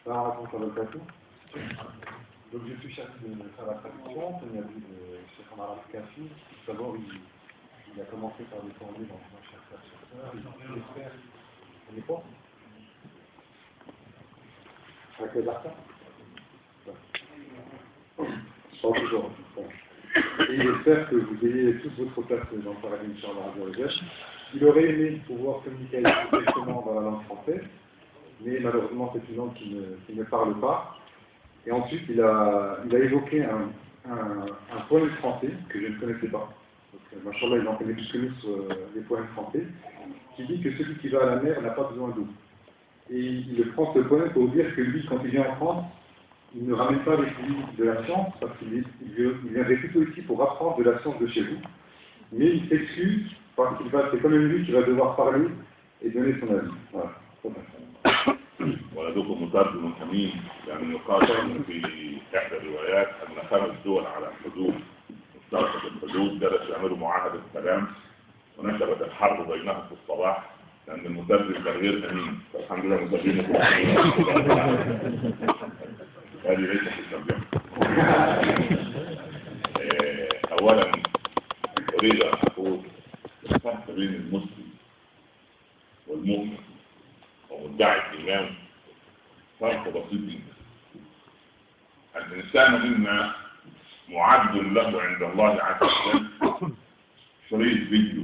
Ça raconte un occasion. Donc je suis chargé de faire la traduction, on a vu de Cheikh Omar Al-Kafi. D'abord, il a commencé par défendre dans un chercheur, il espère. On est quoi avec les arcanes. Pas toujours. Et j'espère que vous ayez toute votre place dans le paradigme sur la radio. Il aurait aimé pouvoir communiquer directement dans la langue française, mais malheureusement c'est une langue qui ne parle pas. Et ensuite il a évoqué un poème français que je ne connaissais pas. Donc, machallah, il en connaît plus que nous sur les poèmes français, qui dit que celui qui va à la mer n'a pas besoin d'eau. Et il prend ce poème pour dire que lui, quand il vient en France, il ne ramène pas les fruits de la science, parce qu'il viendrait plutôt ici pour apprendre de la science de chez vous. Mais il s'excuse, parce qu'il c'est quand même lui qui va devoir parler et donner son avis. Voilà. ولدكم مترجم حميد يعني يقال في احدى الروايات ان 5 دول على الحدود مشتركه الحدود درسوا يعملوا معاهده سلام ونشبت الحرب بينهم في الصباح لان المترجم كان غير امين فالحمد لله مترجمه امين. هذه ليست في الترجمه. اولا اريد ان اقول الفرق بين المسلم والمؤمن ومدعي الايمان فرق بسيط جدا. الانسان منا معد له عند الله عز وجل شريط فيديو.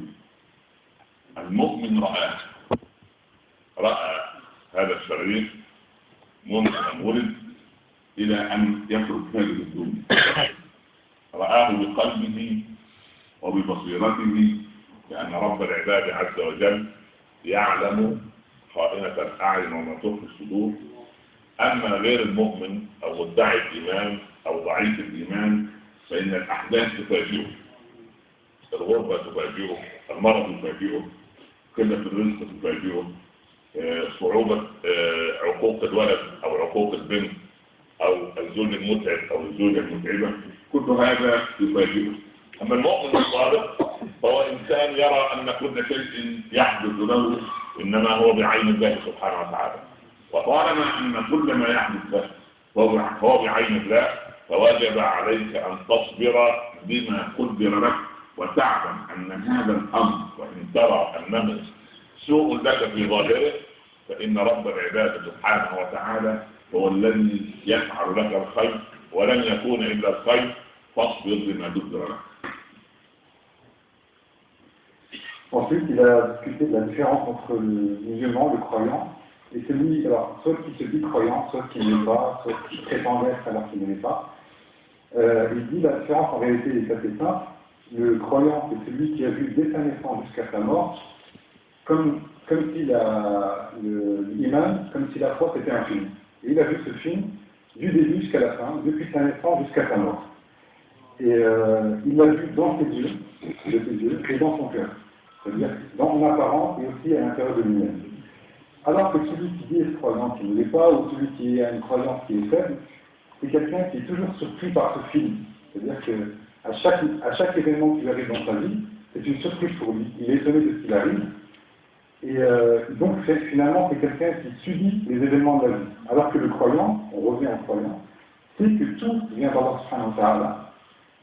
المؤمن رأى هذا الشريط منذ ان ولد الى ان يترك هذه الدنيا. رآه بقلبه وببصيرته لأن رب العباد عز وجل يعلم خائنة الأعين وما تخفي الصدور. أما غير المؤمن أو مدعي الإيمان أو ضعيف الإيمان فإن الأحداث تفاجئه، الغربة تفاجئه، المرض تفاجئه، قلة الرزق تفاجئه، صعوبة عقوق الولد أو عقوق البنت أو الزوج المتعب أو الزوجة المتعبة، كل هذا يفاجئه. أما المؤمن الصادق فهو إنسان يرى أن كل شيء يحدث له إنما هو بعين الله سبحانه وتعالى، وطالما أن كل ما يحدث له هو بعين الله فواجب عليك أن تصبر بما قدر لك وتعلم أن هذا الأمر وإن ترى أنه سوء لك في ظاهره فإن رب العباد سبحانه وتعالى هو الذي يفعل لك الخير ولن يكون إلا الخير فاصبر بما قدر لك. Ensuite, il a discuté de la différence entre le musulman, le croyant, et celui, alors, soit qui se dit croyant, soit qui ne l'est pas, soit qui prétend être alors qu'il ne l'est pas. Il dit la différence en réalité est assez simple. Le croyant, c'est celui qui a vu dès sa naissance jusqu'à sa mort, comme si l'imam, comme si la foi c'était un film. Et il a vu ce film du début jusqu'à la fin, depuis sa naissance jusqu'à sa mort. Et il l'a vu dans ses yeux, et dans son cœur. C'est-à-dire dans son apparence et aussi à l'intérieur de lui-même. Alors que celui qui dit est croyant qui ne l'est pas, ou celui qui a une croyance qui est faible, c'est quelqu'un qui est toujours surpris par ce film. C'est-à-dire qu'à chaque événement qui lui arrive dans sa vie, c'est une surprise pour lui. Il est étonné de ce qu'il arrive. Et donc finalement c'est quelqu'un qui subit les événements de la vie. Alors que le croyant, on revient au croyant, c'est que tout vient d'Allah subhanahu wa ta'ala,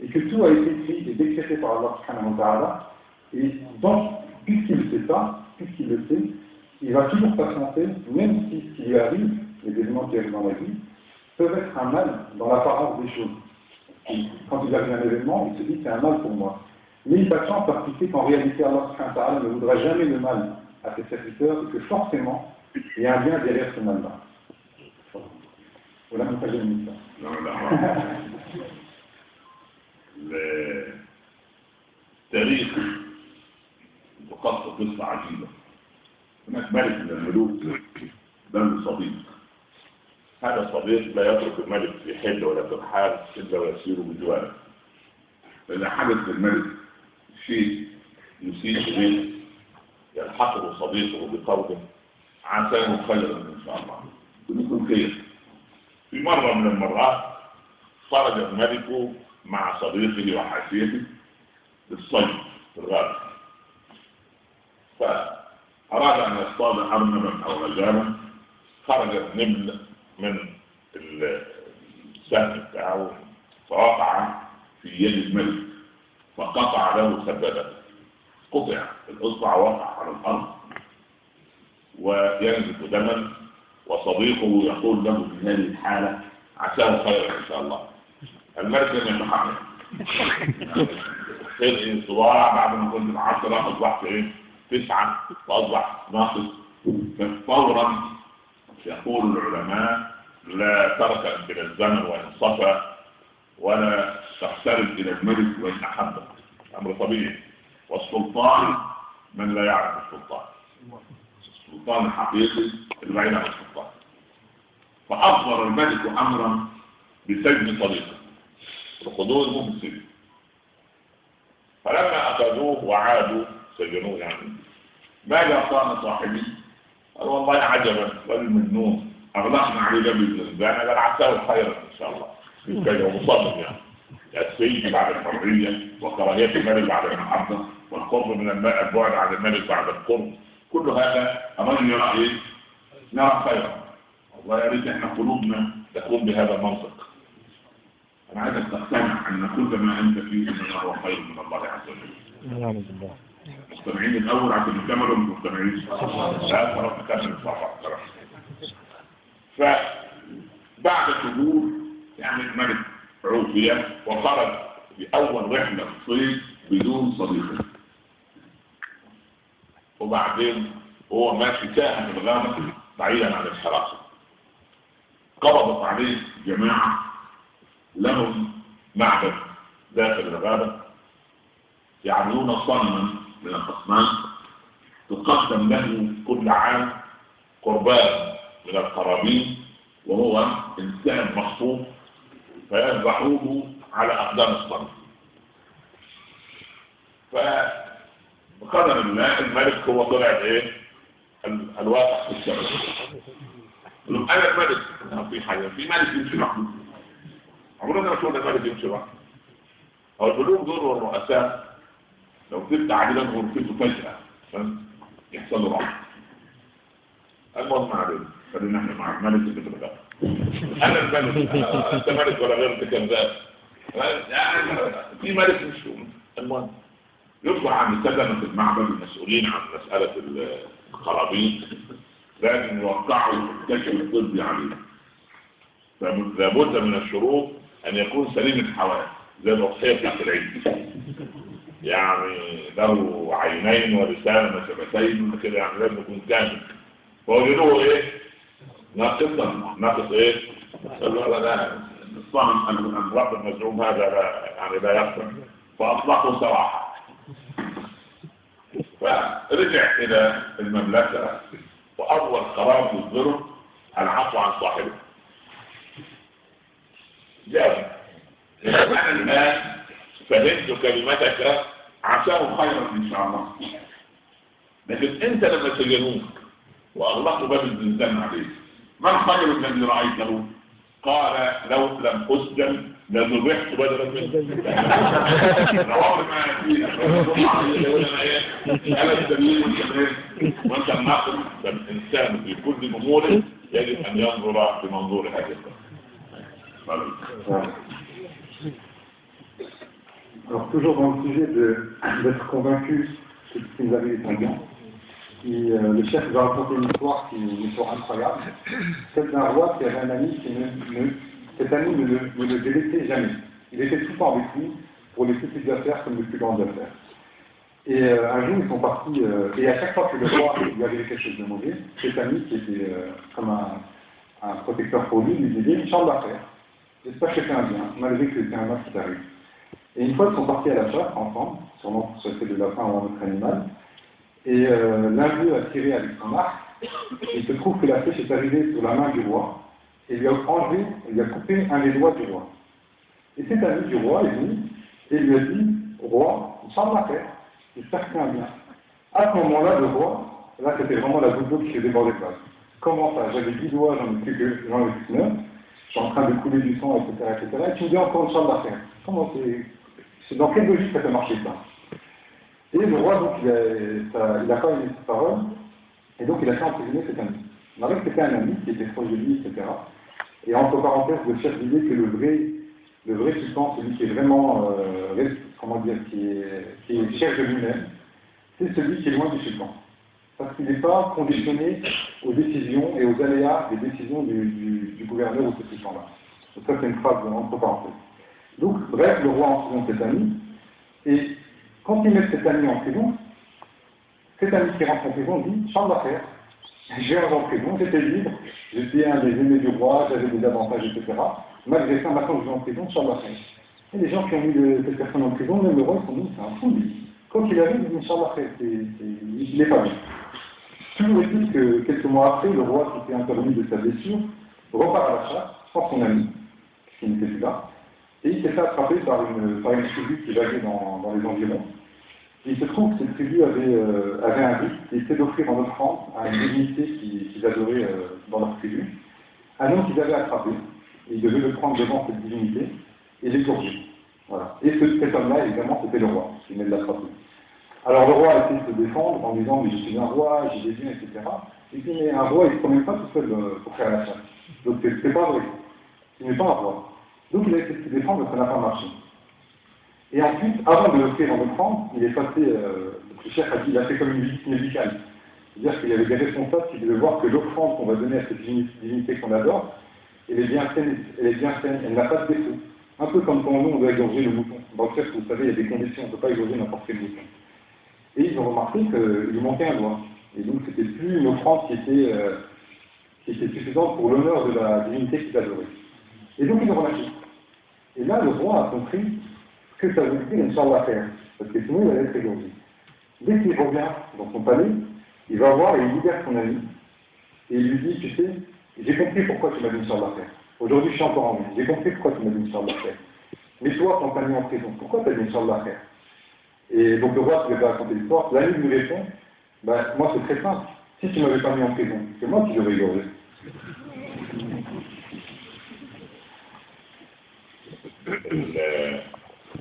et que tout a été écrit et décrété par Allah subhanahu wa ta'ala. Et donc, puisqu'il sait ça, puisqu'il le sait, il va toujours patienter, même si ce qui lui arrive, les événements qui arrivent dans la vie, peuvent être un mal dans l'apparence des choses. Et quand il arrive un événement, il se dit c'est un mal pour moi. Mais il patiente parce qu'il sait qu'en réalité, Allah subhanahu wa ta'ala ne voudra jamais le mal à ses serviteurs, et que forcément, il y a un bien derrière ce mal-là. Voilà mon projet de mission. التاريخ وقصة قصة عجيبة. هناك ملك من الملوك له صديق. هذا الصديق لا يترك الملك في حل ولا في رحال إلا ويسير بجواره. فإذا حدث للملك شيء يسيء إليه يلحقه صديقه بقوله عساه خيرا إن شاء الله يكون خير. في مرة من المرات خرج الملك مع صديقه وحاشيته للصيد في الغابة، فأراد أن يصطاد أرنبا أو غزالا. خرج النمل من السهم بتاعه فوقع في يد الملك فقطع له سبابته، قطع الإصبع، وقع على الأرض وينزف دما، وصديقه يقول له في هذه الحالة عساه خيرا إن شاء الله. الملك لم يتحمل خير صباع بعد ما كنت 10 أصبحت 9 وأصبح ناقص. فورا يقول العلماء لا تركن إلى الزمن وإن صفى ولا تقترب إلى الملك وإن أحبه، أمر طبيعي. والسلطان من لا يعرف السلطان، السلطان الحقيقي البعيد عن السلطان. فأصدر الملك أمرا بسجن صديقه وخذوه في السجن. فلما أخذوه وعادوا سجنوه يعني ماذا قال صاحبي؟ قال والله عجبا، رجل مجنون أغلقنا عليه باب الزنزانة بل عساه خيرا إن شاء الله. كي مصمم يعني السيد بعد الحرية وكراهية الملك بعد المحبة والقرب من الماء، البعد عن الملك بعد القرب، كل هذا أمام رأيي نرى خيرا. والله يا ريت احنا قلوبنا تكون بهذا المنطق. أنا عايزك تقتنع أن كل ما أنت فيه إنما هو خير من الله عز وجل. نعم بالله. مستمعين الأول عشان نكملوا المستمعين. لا خلاص نكمل صراحة. فبعد شهور يعني الملك عوفي وخرج بأول رحلة صيد بدون صديقه. وبعدين هو ماشي تاه في الغابة بعيدا عن الحراسة. قربت عليه جماعة لهم معبد داخل الغابة يعبدون صنما من الأصنام تقدم له كل عام قربان من القرابين، وهو إنسان مخطوف فيذبحوه على أقدام الصنم. فقدر الله الملك هو طلع الواقع في الشمس. أنا الملك في حاجة في ملك يمشي محمود عمرنا ما شوفنا الملك يمشي محمود. أو الملوك دول والرؤساء لو تبت عادلا غرفته فجأة يحصل له راحة. المهم علينا خلينا احنا مع الملك اللي في الغابة. أنا الملك أنت ملك ولا غير أنت كذاب؟ في ملك مش المهم يطلع عن سلمة المعبد المسؤولين عن مسألة القرابين لازم يوقعوا الكشف الطبي عليه. فلابد من الشروط أن يكون سليم الحواس زي الأضحية بتاعت العيد، يعني له عينين ولسان وشفتين وكده، يعني لازم يكون كامل. فوجدوه ناقص قالوا لا الصنم الرب المزعوم هذا لا يقدر، فأطلقوا سراحة. فرجع إلى المملكة وأول قرار يصدره العفو عن صاحبه. جاء أنا الآن فهمت كلمتك عساه خيرا إن شاء الله، لكن أنت لما سجنوك وأغلقوا باب الزنزان عليك ما الخير الذي رأيته؟ قال لو لم أسجن لذبحت بدلا منك. العمر ما فيه أنا السبيل وأنت الناقص. فالإنسان في كل أموره يجب أن ينظر بمنظور هذا. Alors toujours dans le sujet d'être convaincu que ce qui nous arrive est un bien, le chef va raconter une histoire qui est une histoire incroyable, celle d'un roi qui avait un ami cet ami ne le délaissait jamais. Il était tout le temps avec lui pour les petites affaires comme les plus grandes affaires. Et un jour ils sont partis, et à chaque fois que le roi lui avait quelque chose de mauvais, cet ami qui était comme un protecteur pour lui disait une chambre d'affaires. J'espère que c'est un bien, malgré que c'est un mal qui t'arrive. Et une fois ils sont partis à la chasse ensemble, sûrement pour chasser de lapin ou un autre animal, et l'un d'eux a tiré avec son arc, et il se trouve que la flèche est arrivée sur la main du roi, et lui a coupé un des doigts du roi. Et cet ami du roi est venu, et lui a dit, roi, une chambre d'affaires, j'espère que c'est un bien. À ce moment-là, le roi, là c'était vraiment la goutte d'eau qui s'est débordée de place. Comment ça? J'avais 10 doigts, j'en ai plus 9, je suis en train de couler du sang, etc. Et tu me dis encore une chambre d'affaires. Comment c'est dans quelle logique ça peut marcher ça? Et le roi, donc, il a pas aimé cette parole, et donc il a fait emprisonner cet ami. Il que c'était un ami qui était proche de lui, etc. Et entre parenthèses, je cherche l'idée que le vrai sultan, celui qui est vraiment, comment dire, qui cherche de lui-même, c'est celui qui est loin du sultan. Parce qu'il n'est pas conditionné aux décisions et aux aléas des décisions du gouverneur ou de ce sultan-là. Donc ça, c'est une phrase entre parenthèses. Donc, bref, le roi emprisonne cet ami, et quand il met cet ami en prison, cet ami qui rentre en prison dit « Charles d'affaires, j'ai rentré en prison, j'étais libre, j'étais un des aînés du roi, j'avais des avantages, etc. Malgré ça, maintenant que je suis en prison, Charles d'affaires. » Et les gens qui ont mis cette personne en prison, même le roi, ils sont dit « C'est un fou, lui. » Quand il arrive, il dit « Charles d'affaires, il n'est pas bien. » Toujours est-il que quelques mois après, le roi qui s'est intervenu de sa blessure repart à la chasse, sans son ami, qui n'était plus là, et il s'est fait attraper par une tribu qui vaguait dans les environs. Et il se trouve que cette tribu avait un rite, et c'était d'offrir en offrande à une divinité qu'ils adoraient dans leur tribu, un homme qu'ils avaient attrapé, et ils devaient le prendre devant cette divinité et l'égorger. Voilà. Et cet homme-là, évidemment, c'était le roi, qui venait de l'attraper. Alors le roi a essayé de se défendre en disant « mais je suis un roi, j'ai des biens, etc. » Il dit « mais un roi, il ne se promène pas tout seul pour faire la chasse. » Donc c'est pas vrai. Il n'est pas un roi. Donc il a essayé de se défendre, mais ça n'a pas marché. Et ensuite, avant de l'offrir en offrande, il est passé, le chef a dit, il a fait comme une visite médicale. C'est-à-dire qu'il y avait des responsables qui devaient voir que l'offrande qu'on va donner à cette divinité qu'on adore, elle est bien saine, elle n'a pas de défaut. Un peu comme quand nous, on doit égorger le mouton. Dans le chef, vous savez, il y a des conditions, on ne peut pas égorger n'importe quel mouton. Et ils ont remarqué qu'il lui manquait un doigt. Et donc, c'était plus une offrande qui était suffisante pour l'honneur de la divinité qu'ils adoraient. Et donc, ils ont relâché. Et là, le roi a compris ce que ça veut dire une charge d'affaires. Parce que sinon, il allait être égorgé. Dès qu'il revient dans son palais, il va voir et il libère son ami. Et il lui dit, tu sais, j'ai compris pourquoi tu m'as dit une charge d'affaires. Aujourd'hui, je suis encore en vie. J'ai compris pourquoi tu m'as dit une charge d'affaires. Mais toi, quand t'as mis en prison, pourquoi tu as dit une charge d'affaires? Et donc le roi qui devait raconter l'histoire, l'ami lui répond, ben, moi c'est très simple, si tu ne m'avais pas mis en prison, c'est moi qui l'aurais égorgé.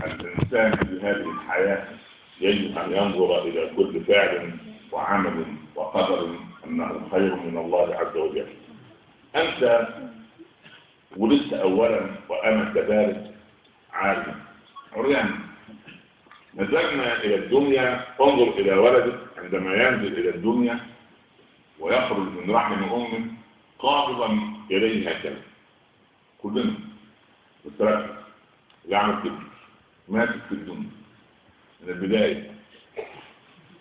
الإنسان في هذه الحياة يجب أن ينظر إلى كل فعل وعمل وقدر أنه خير من الله عز وجل. أنت ولدت أولا وأنا كذلك عالم عريان، نزلنا إلى الدنيا. انظر إلى ولدك عندما ينزل إلى الدنيا ويخرج من رحم أمه قابضا إليه هكذا. كلنا بالتركز يعمل كده ماسك في الدنيا من البداية،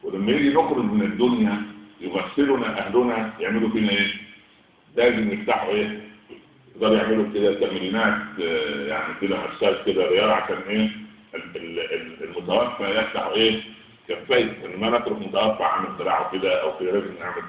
ولما يجي نخرج من الدنيا يغسلنا أهلنا يعملوا فينا إيه؟ لازم يفتحوا إيه؟ يقدروا يعملوا كده تمرينات يعني كده مساج كده رياضة عشان إيه؟ المتوفى يفتح ايه كفيه، ما نترك متوفى عن الزراعه كده او كده، لازم نعمل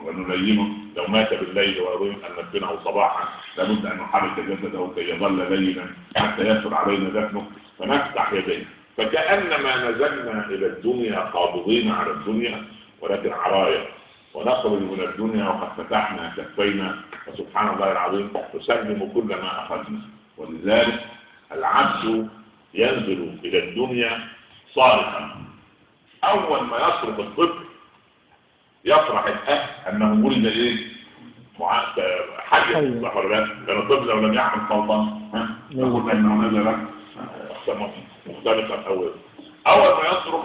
ونلينه لو مات بالليل ويظن ان ندفنه صباحا لابد ان نحرك جسده كي يظل ليلا حتى يسر علينا دفنه، فنفتح يديه. فكانما نزلنا الى الدنيا قابضين على الدنيا ولكن عرايا، ونخرج من الدنيا وقد فتحنا كفينا، وسبحان الله العظيم نسلم كل ما اخذنا. ولذلك العبد ينزل إلى الدنيا صارخا. أول ما يصرخ الطفل يفرح الأهل أنه ولد إيه؟ حاجة صح ولا لا؟ لأن الطفل لو لم يعمل صوتا نقول أنه نزل مختلفا. أول ما يصرخ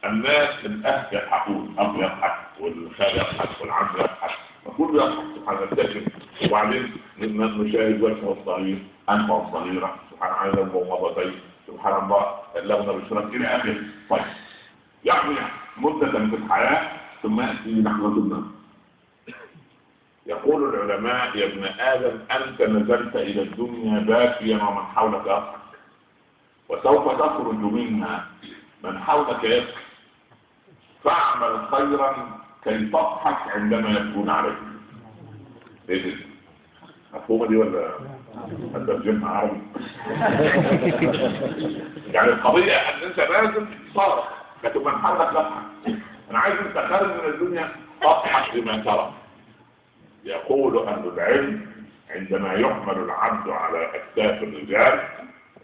الناس الأهل يضحكون، الأب يضحك والخال يضحك والعم يضحك وكل يضحك سبحان الله. وبعدين نشاهد وجهه الصغير، أنفه الصغيرة سبحان الله ومضتين سبحان الله لغنا بالشرف إلى آخر. طيب يعني مدة في الحياة ثم يأتي لحظة النار. يقول العلماء يا ابن آدم أنت نزلت إلى الدنيا باكيا ومن حولك يضحك، وسوف تخرج منها من حولك يبكي، فاعمل خيرا كي تضحك عندما يكون عليك. ايه ده؟ مفهومة دي ولا الترجمة عربي؟ يعني القضية ان انت لازم تصارخ لكن من حولك تضحك. انا عايز انت خارج من الدنيا تضحك بما ترى. يقول اهل العلم عندما يحمل العبد على اكتاف الرجال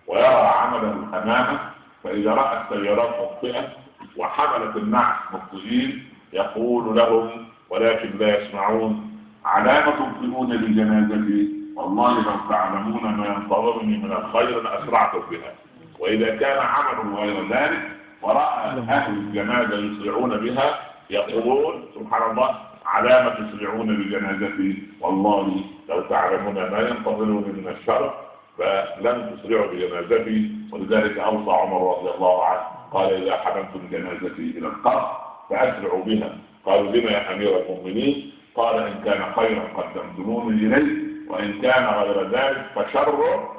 ويرى عمله امامه، فاذا راى السيارات مخطئه وحملت النعس مخطئين يقول لهم ولكن لا يسمعون علامة تبطئون بجنازتي والله لو تعلمون ما ينتظرني من الخير لأسرعت بها. وإذا كان عمل غير ذلك ورأى أهل الجنازة يسرعون بها يقولون سبحان الله على ما تسرعون بجنازتي، والله لو تعلمون ما ينتظرني من الشر فلن تسرعوا بجنازتي. ولذلك أوصى عمر رضي الله عنه قال إذا حملتم جنازتي إلى القبر فأسرعوا بها. قالوا لما يا أمير المؤمنين؟ قال إن كان خيرا قدمتموني إليه، وإن كان غير ذلك فشر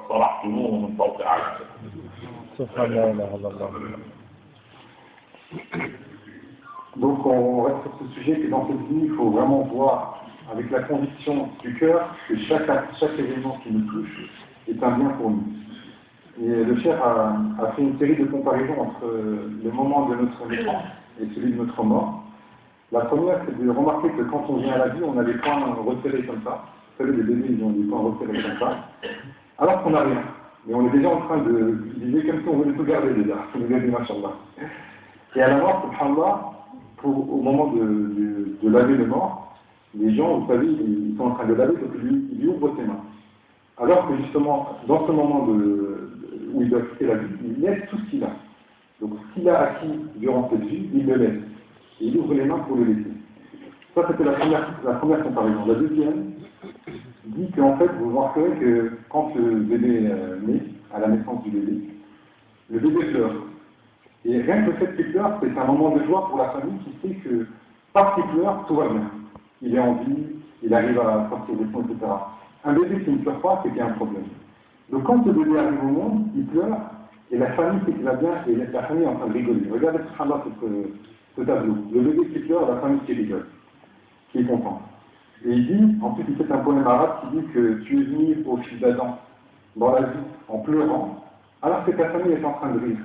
صرحتموه من فوق أعناقكم. سبحان الله لا إله إلا الله. Donc on reste sur ce sujet que dans cette vie, il faut vraiment voir avec la conviction du cœur que chaque événement qui nous touche est un bien pour nous. Et le Cheikh a fait une série de comparaisons entre le moment de notre naissance et celui de notre mort. La première, c'est de remarquer que quand on vient à la vie, on a les poings resserrés comme ça. Vous savez, les bébés, ils ont des poings resserrés comme ça. Alors qu'on n'a rien. Mais on est déjà en train de vivre comme si on voulait tout garder déjà. Vous avez dit, machallah. Et à la mort, subhanallah, au moment de laver le mort, les gens, vous savez, ils sont en train de laver parce qu'ils lui ouvrent ses mains. Alors que justement, dans ce moment où il doit quitter la vie, il laisse tout ce qu'il a. Donc ce qu'il a acquis durant cette vie, il le laisse. Et il ouvre les mains pour le laisser. Ça, c'était la première comparaison. La deuxième dit qu'en fait, vous remarquerez que quand le bébé naît, à la naissance du bébé, le bébé pleure. Et rien que le fait qu'il pleure, c'est un moment de joie pour la famille qui sait que, parce qu'il pleure, tout va bien. Il est en vie, il arrive à sortir des sons, etc. Un bébé qui ne pleure pas, c'est qu'il y a un problème. Donc quand ce bébé arrive au monde, il pleure, et la famille sait qu'il va bien, et la famille est en train de rigoler. Regardez ce tableau. Le bébé qui pleure, la famille qui rigole, qui est content. Et il dit, en plus il fait un poème arabe qui dit que tu es venu au fil d'Adam dans la vie en pleurant, alors que ta famille est en train de rire.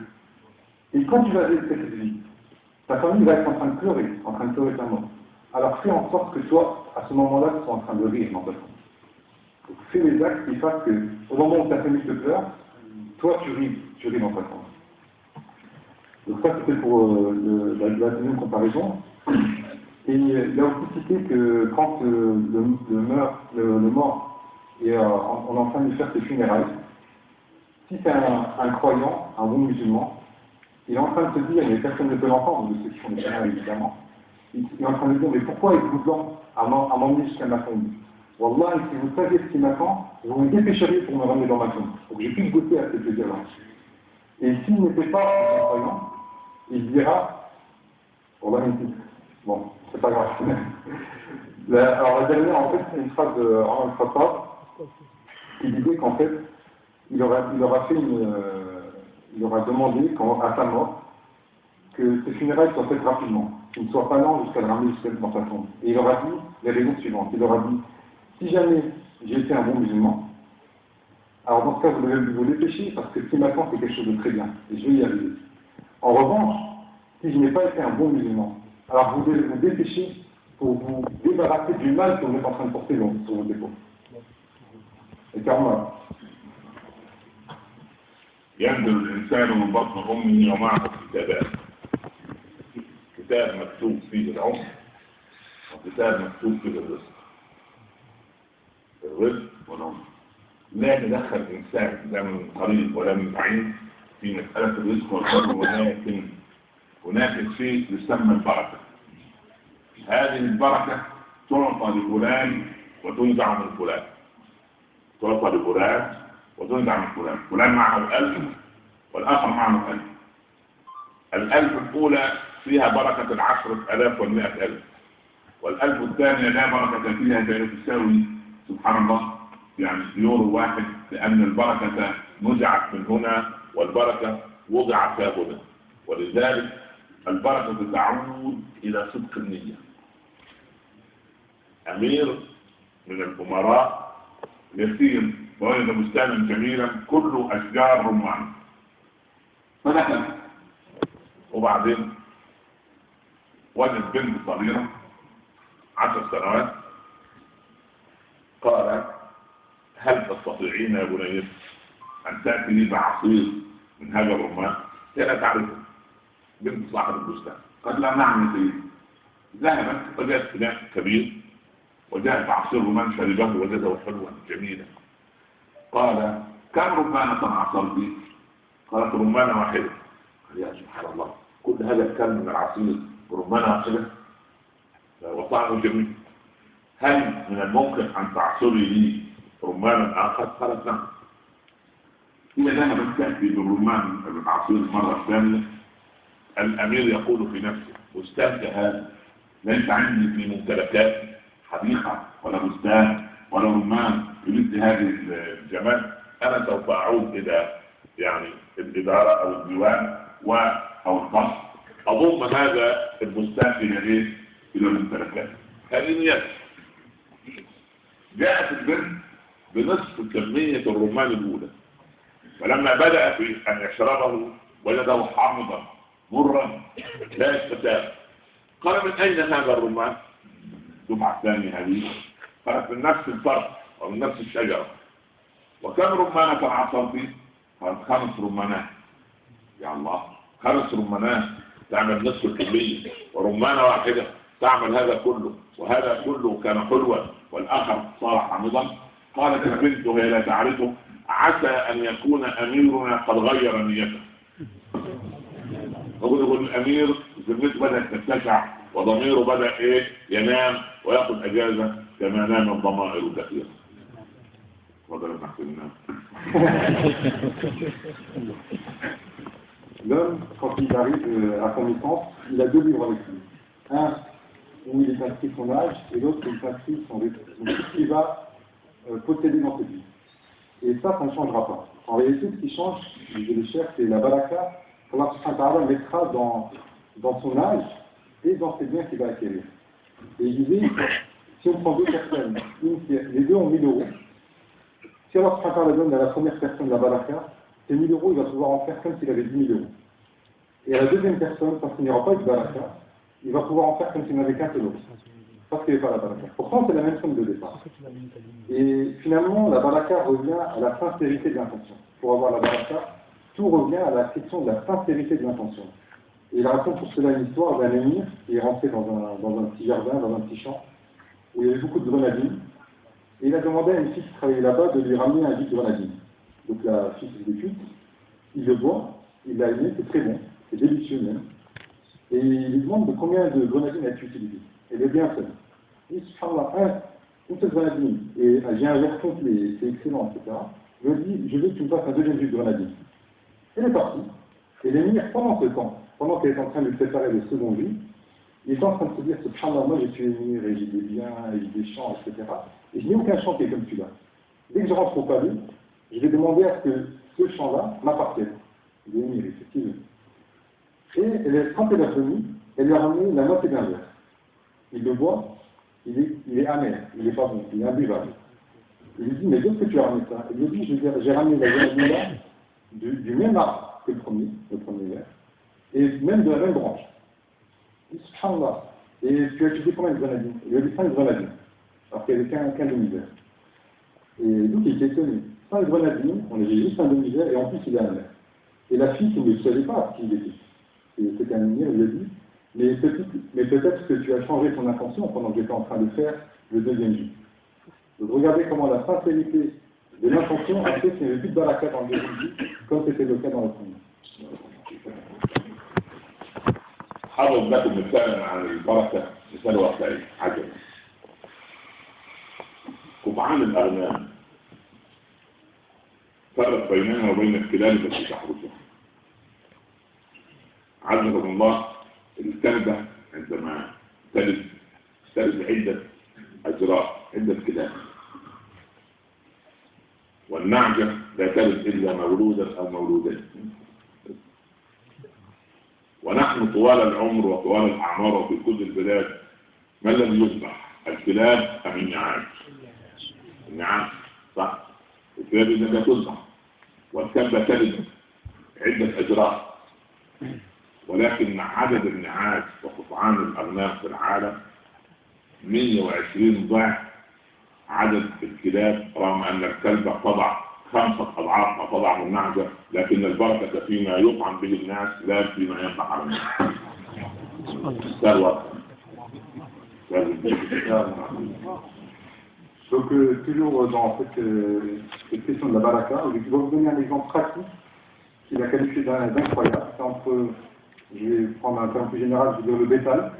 Et quand tu vas vivre cette vie, ta famille va être en train de pleurer ta mort. Alors fais en sorte que toi, à ce moment-là, tu sois en train de rire dans ta famille. Donc fais les actes qui fassent que, au moment où ta famille te pleure, toi tu ris dans ta famille. Donc ça c'était pour la deuxième comparaison. Et il a aussi cité que quand le mort est on est en train de lui faire ses funérailles, si c'est un croyant, un bon musulman, il est en train de se dire, mais personne ne peut l'entendre, de ceux qui font des funérailles évidemment, il est en train de dire, mais pourquoi êtes-vous blanc à m'emmener jusqu'à ma tombe? Wallah, si vous saviez ce qui m'attend, vous vous dépêcheriez pour me ramener dans ma tombe. Donc j'ai pu goûter à ces plaisirs-là. Et s'il n'était pas un croyant, il dira, Wallah, bon, c'est pas grave. Alors la dernière, en fait, c'est une phrase de Omar Khattab qui disait qu'en fait, il aura demandé à sa mort que ses funérailles soient faites rapidement, qu'il ne soit pas lent jusqu'à le ramener dans sa tombe. Et il aura dit les raisons suivantes. Il aura dit, si jamais j'ai été un bon musulman, alors dans ce cas, vous devez vous dépêcher parce que ce qui m'attend, c'est quelque chose de très bien. Et je vais y arriver. En revanche, si je n'ai pas été un bon musulman, alors vous devez vous dépêcher pour vous débarrasser du mal que vous êtes en train de porter sur vos épaules. Et karma. ينزل الإنسان من بطن أمه ومعه كتابان، كتاب مكتوب فيه العمر وكتاب مكتوب فيه الرزق والعمر. لا ندخل الإنسان لا من قريب ولا من بعيد في مسألة الرزق والعمر، ولكن هناك شيء يسمى البركة. هذه البركة تعطى لفلان وتنزع من فلان، تعطى لفلان وتنزع من فلان. فلان معه 1000 والآخر معه 1000. 1000 الأولى فيها بركة 10,000 و100,000، وال1000 الثانية لا بركة فيها كي تساوي سبحان الله يعني يورو واحد، لأن البركة نزعت من هنا والبركة وضعت هنا. ولذلك البركة تعود إلى صدق النية. أمير من الأمراء يسير ووجد بستانا جميلا كله أشجار رمان، فدخل وبعدين وجد بنت صغيرة 10 سنوات، قال هل تستطيعين يا بني أن تأتي لي بعصير من هذا الرمان؟ هي لا تعرفه، بنت صاحب البستان. قال لا نعم يا سيدي. ذهبت وجدت إناء كبير وجاءت بعصير رمان شربه وجده حلوا جميلا، قال كم رمانة عصرت؟ قالت رمانة واحدة. قال يا سبحان الله، كل هذا الكم من العصير برمانة واحدة وطعمه جميل، هل من الممكن أن تعصري لي رمانا آخر؟ قالت نعم. إذا ذهبت تأتي بالرمان العصير المرة الثانية، الأمير يقول في نفسه بستان هذا ليس عندي في ممتلكات حديقة ولا بستان ولا رمان بمثل هذه الجمال، أنا سوف أعود إلى يعني الإدارة أو الديوان أو القصر أضم هذا البستان إلى الممتلكات. هذه نيته. جاءت البنت بنصف كمية الرمان الأولى، فلما بدأ في أن يشربه وجده حامضا مرا لا يستتاب. قال من أين هذا الرمان؟ دفعة ثانية هذه. قالت من نفس الفرق أو من نفس الشجرة. وكم رمانة عصرت؟ قالت 5 رمانات. يا الله، 5 رمانات تعمل نصف الكمية، ورمانة واحدة تعمل هذا كله، وهذا كله كان حلوا والآخر صار حامضا. قالت البنت وهي لا تعرفه عسى أن يكون أميرنا قد غير نيته. يقول الأمير ذمته بدأت تتسع وضميره بدأ ينام ويأخذ أجازة كما نام الضمائر كثيرا. وضرب نحن النام. L'homme, quand il arrive à son naissance, il a 2 livres avec lui. Un où il est inscrit son âge et l'autre où il s'inscrit son vécu. Donc tout ce qu'il va posséder dans cette vie. Et ça ne changera pas. En réalité, ce qui change, je le cherche, c'est la baraka qu'Allah subhanahu wa ta'ala mettra dans son âge et dans ses biens qu'il va acquérir. Et il disait, si on prend 2 personnes, les 2 ont 1000 euros, si Allah subhanahu wa ta'ala donne à la première personne la baraka, ces 1000 euros, il va pouvoir en faire comme s'il avait 10 000 euros. Et à la deuxième personne, parce qu'il n'y aura pas de baraka, il va pouvoir en faire comme s'il n'avait qu'un seul autre. Parce qu'il n'y a pas la baraka. Pourtant, c'est la même somme de départ. Et finalement, la baraka revient à la sincérité de l'intention. Pour avoir la baraka, tout revient à la question de la sincérité de l'intention. Et il raconte pour cela une histoire d'un émir qui est rentré dans un petit jardin, dans un petit champ, où il y avait beaucoup de grenadines. Et il a demandé à une fille qui travaillait là-bas de lui ramener un jus de grenadine. Donc la fille se décute, il le boit, il l'a aimé, c'est très bon, c'est délicieux même. Et il lui demande de combien de grenadines as-tu utilisé. Elle est bien seule. Il dit, subhanallah, une seule grenadine, et j'ai un verre complet, c'est excellent, etc. Je lui dis, je veux que tu me fasses un deuxième jus de grenadine. Elle est partie. Et l'émir, pendant ce temps, pendant qu'elle est en train de lui préparer le second jus, il est en train de se dire, subhanallah, moi je suis émir, et j'ai des biens, et j'ai des champs, etc. Et je n'ai aucun champ qui est comme celui-là. Dès que je rentre au palais, je vais demander à ce que ce champ-là m'appartienne. Il est émir, effectivement. Et quand elle est revenue, elle lui a ramené la moitié d'un verre. Il le boit, il est amer, il n'est pas bon, il est imbuvable. Il lui dit, mais d'où est-ce que tu as ramené ça? Il lui dit, j'ai ramené la grenadine du même arbre que le premier verre, et même de la même branche. Il dit, subhanallah, et tu as utilisé combien de grenadines? Il lui a dit 5 grenadines, alors qu'il n'y avait qu'un demi-verre. Et donc il était étonné. 5 grenadines, on avait juste un demi-verre, et en plus il est amer. Et la fille qui ne savait pas qui il était. Et c'était un émir, il lui a dit, mais peut-être que tu as changé ton intention pendant que j'étais en train de faire le deuxième jus. Donc regardez comment la sincérité de l'intention a fait qu'il n'y avait plus de baraka dans le deuxième jus, comme c'était le cas dans le premier. حضر لكم مثالا عن البركة مثال واقعي عجب. قطعان الأغنام فرق بيننا وبين الكلاب التي تحرسها. عزكم الله، الكلبة عندما تلد عدة أجراء، عدة كلاب، والنعجة لا تلد إلا مولودا أو مولودين. ونحن طوال العمر وطوال الأعمار وفي كل البلاد من لم يذبح؟ الكلاب أم النعاج؟ النعاج صح؟ الكلاب إنها تذبح، والكلبة تلد عدة أجراء، ولكن عدد النعاج وقطعان الأغنام في العالم 120 ضعف عدد الكلاب، رغم أن الكلبة تضع 5 أضعاف ما تضع من النعجة، لكن البركة فيما يطعم به الناس لا فيما ينفع على الناس. Donc Donc, toujours dans cette question de la baraka, je vais vous donner un exemple pratique qui va qualifier d'incroyable. C'est entre, je vais prendre un terme plus général, je vais dire le bétail,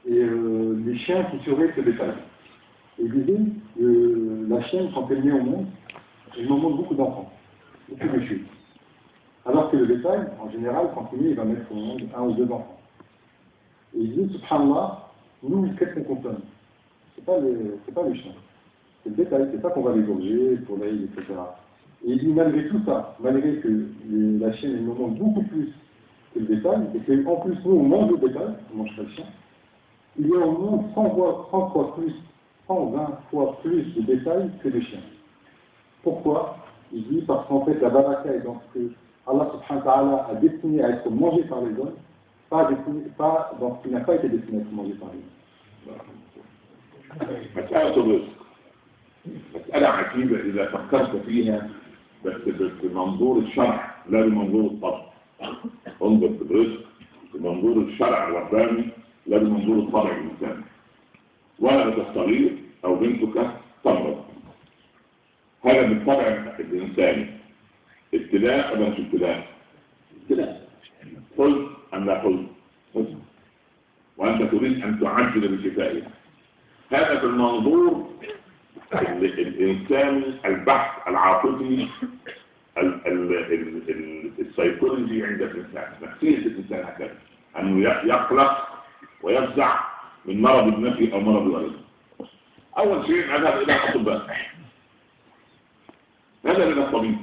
et les chiens qui surveillent ce bétail. Et l'idée, la chienne, quand elle naît au monde, elle montre beaucoup d'enfants, beaucoup de chutes. Alors que le bétail, en général, quand il naît, il va mettre au monde 1 ou 2 enfants. Et il dit, subhanallah, nous, qu'est-ce qu'on consomme? C'est pas les chiens. C'est le bétail, c'est ça qu'on va égorger, pour l'ail, etc. Et il dit, malgré tout ça, malgré que la chienne, elle nous montre beaucoup plus que le bétail, et qu'en plus, nous, on mange le bétail, on mange pas le chien, il y a au monde 120 fois plus de bétail que de chiens. Pourquoi? Il dit, parce qu'en fait, la baraka est dans ce que Allah subhanahu wa ta'ala a destiné à être mangé par les hommes, pas dans ce qui n'a pas été destiné à être mangé par les hommes. مسألة الرزق مسألة عجيبة إذا فكرت فيها بس بمنظور الشرع لا بمنظور الطبع. انظر في الرزق بمنظور الشرع الرباني لا بمنظور الطبع الإنساني. ولدك الصغير أو بنتك تمرض، هذا بالطبع الإنساني ابتلاء ولا مش ابتلاء؟ ابتلاء. حزن أم لا حزن؟ حزن. وأنت تريد أن تعجل بشفائها. هذا في المنظور الإنساني البحث العاطفي السيكولوجي عند الإنسان، نفسية الإنسان هكذا أنه يقلق ويفزع من مرض ابنته أو مرض ولده. أول شيء نذهب إلى الأطباء، نذهب إلى الطبيب.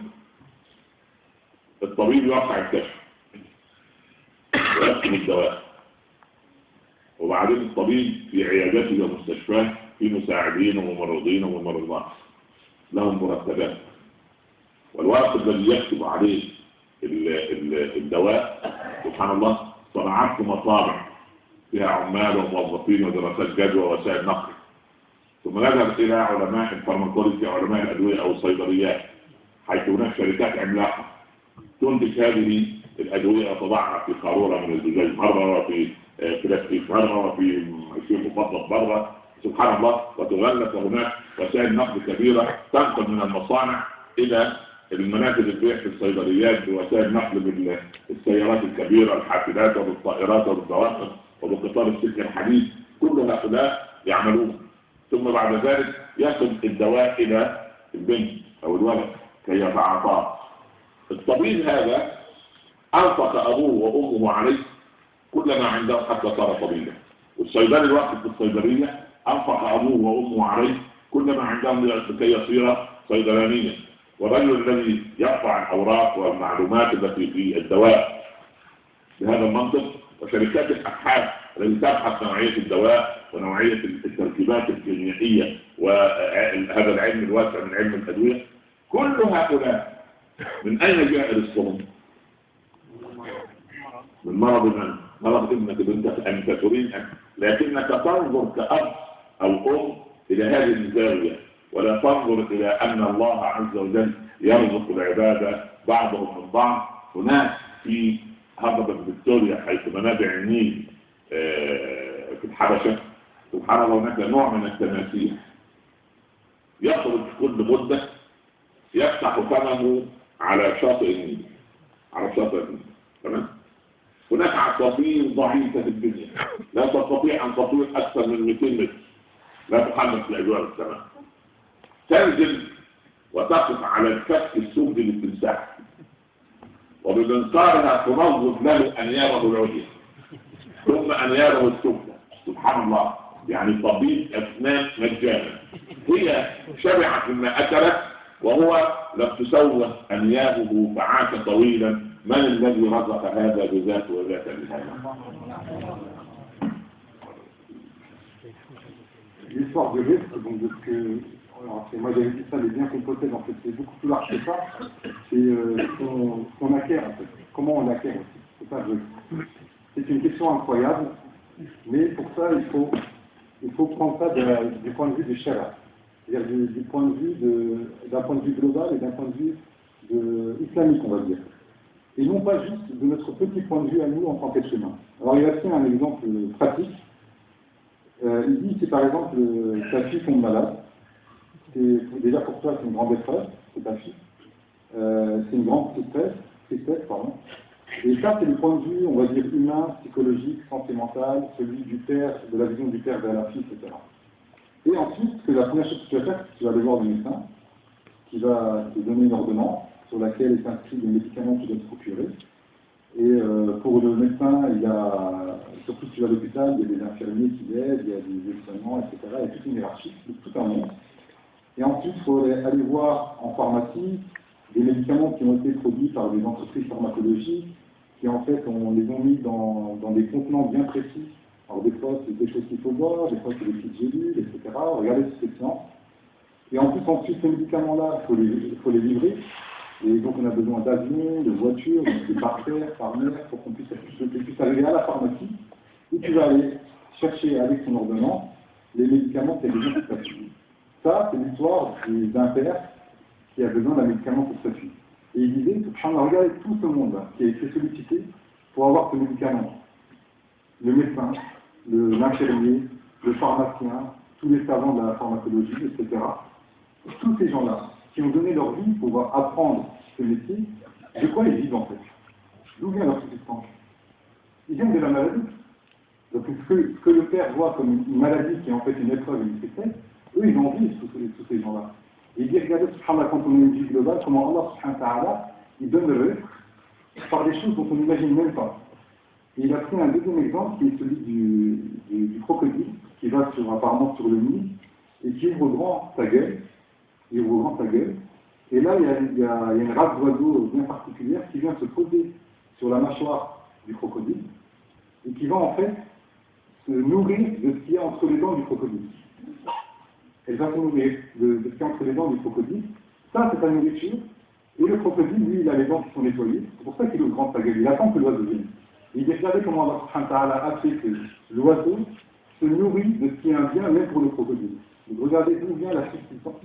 الطبيب يوقع الكشف ويكتب الدواء، وبعدين الطبيب في عيادته ومستشفاه في مساعدين وممرضين وممرضات لهم مرتبات، والورق الذي يكتب عليه الدواء سبحان الله صنعته مطابع فيها عمال وموظفين ودراسات جدوى ووسائل نقل. ثم نذهب إلى علماء الفارماكولوجيا علماء الأدوية أو الصيدليات، حيث هناك شركات عملاقة تنتج هذه الأدوية وتضعها في قارورة من الزجاج مرة، وفي بلاستيك مرة، وفي شيء مفضل مرة سبحان الله، وتغلف. هناك وسائل نقل كبيرة تنقل من المصانع إلى المنافذ البيع في الصيدليات بوسائل نقل بالسيارات الكبيرة، الحافلات وبالطائرات وبالدواسر وبالقطار السكة الحديد، كل هؤلاء يعملون. ثم بعد ذلك يصل الدواء إلى البنت أو الولد كي يتعاطاه. الطبيب هذا أنفق أبوه وأمه عليه كل ما عنده حتى صار طبيبا، والصيدلي الواحد في الصيدلية أنفق أبوه وأمه عليه كل ما عندهم لكي يصير صيدلانيا. والرجل الذي يقطع الأوراق والمعلومات التي في الدواء بهذا المنطق، وشركات الأبحاث التي تبحث نوعية الدواء ونوعية التركيبات الكيميائية وهذا العلم الواسع من علم الأدوية، كل هؤلاء من أين جاء رزقهم؟ من مرض ابنك بنتك أنت تريد لكنك تنظر كأب أو أم إلى هذه الزاوية، ولا تنظر إلى أن الله عز وجل يرزق العبادة بعضهم من بعض. هناك في هضبة فيكتوريا حيث منابع النيل في الحبشة سبحان الله هناك نوع من التماسيح يخرج كل مدة يفتح فمه على شاطئ النيل، تمام؟ هناك عصافير ضعيفة في الدنيا لا تستطيع أن تطير أكثر من 200 متر، لا تحمل في الأجواء السماء، تنزل وتقف على الكف السود للتمساح وبمنقارها تنظف له أنيابه العليا ثم أنيابه السفلى سبحان الله. يعني طبيب أسنان مجانا، هي شبعت مما أكلت وهو لم تسوى أنيابه فعاش طويلا. من الذي رزق هذا بذاته وذاك بهذا؟ L'histoire de risque, donc de ce que, moi j'avais dit ça, les biens qu'on possède en fait, c'est beaucoup plus large que ça, c'est ce qu'on acquiert en fait, comment on l'acquiert aussi, c'est ça le risque. C'est une question incroyable, mais pour ça il faut prendre ça du point de vue du Shara, c'est-à-dire d'un point de vue global et d'un point de vue islamique on va dire. Et non pas juste de notre petit point de vue à nous en tant qu'être humain. Alors il a pris un exemple pratique. Il dit si par exemple sa fille tombe malade, déjà pour toi, c'est une grande épreuve, c'est ta fille. C'est une grande tristesse, pardon. Et ça, c'est le point de vue, on va dire, humain, psychologique, sentimental, celui du père, de la vision du père vers la fille, etc. Et ensuite, la première chose que tu vas faire, c'est que tu vas aller voir le médecin, qui va te donner une ordonnance sur laquelle est inscrit des médicaments que tu dois te procurer. Et pour le médecin, il y a, surtout si tu vas à l'hôpital, il y a des infirmiers qui l'aident, il y a des aides-soignants, etc. Il y a toute une hiérarchie, tout un monde. Et ensuite, il faut aller voir en pharmacie des médicaments qui ont été produits par des entreprises pharmacologiques, qui en fait, on les ont mis dans des contenants bien précis. Alors des fois, c'est des choses qu'il faut boire, des fois, c'est des petites gélules, etc. Regardez toutes ces séances. Et en plus, ensuite, ces médicaments-là, il faut les livrer. Et donc, on a besoin d'avions, de voitures, de par terre, par mer, pour qu'on puisse arriver à la pharmacie, où tu vas aller chercher avec ton ordonnance les médicaments qui a besoin pour ta fille. Ça, c'est l'histoire d'un père qui a besoin d'un médicament pour sa fille. Et il disait, regardez tout ce monde-là qui a été sollicité pour avoir ce médicament. Le médecin, l'infirmier, le pharmacien, tous les savants de la pharmacologie, etc. Tous ces gens-là qui ont donné leur vie pour pouvoir apprendre ce métier, de quoi ils vivent en fait? D'où vient leur subsistance? Ils viennent de la maladie. Donc ce que le père voit comme une maladie qui est en fait une épreuve et une tristesse, eux ils en vivent tous ces gens-là. Et il dit, regardez, subhanallah, quand on a une vie globale, comment Allah subhanahu wa ta'ala, il donne le risque par des choses dont on n'imagine même pas. Et il a pris un deuxième exemple qui est celui du crocodile, qui va apparemment sur le Nil, et qui ouvre grand sa gueule. Il ouvre grand sa gueule. Et là, il y a une race d'oiseaux bien particulière qui vient se poser sur la mâchoire du crocodile, et qui va en fait se nourrir de ce qu'il y a entre les dents du crocodile. Elle va se nourrir de ce qu'il y a entre les dents du crocodile. Ça, c'est sa nourriture. Et le crocodile, lui, il a les dents qui sont nettoyées. C'est pour ça qu'il ouvre grand sa gueule. Il attend que l'oiseau vienne. Et il dit, regardez comment Allah subhanahu wa ta'ala a fait que l'oiseau se nourrit de ce qui est un bien, même pour le crocodile. Donc regardez d'où vient la subsistance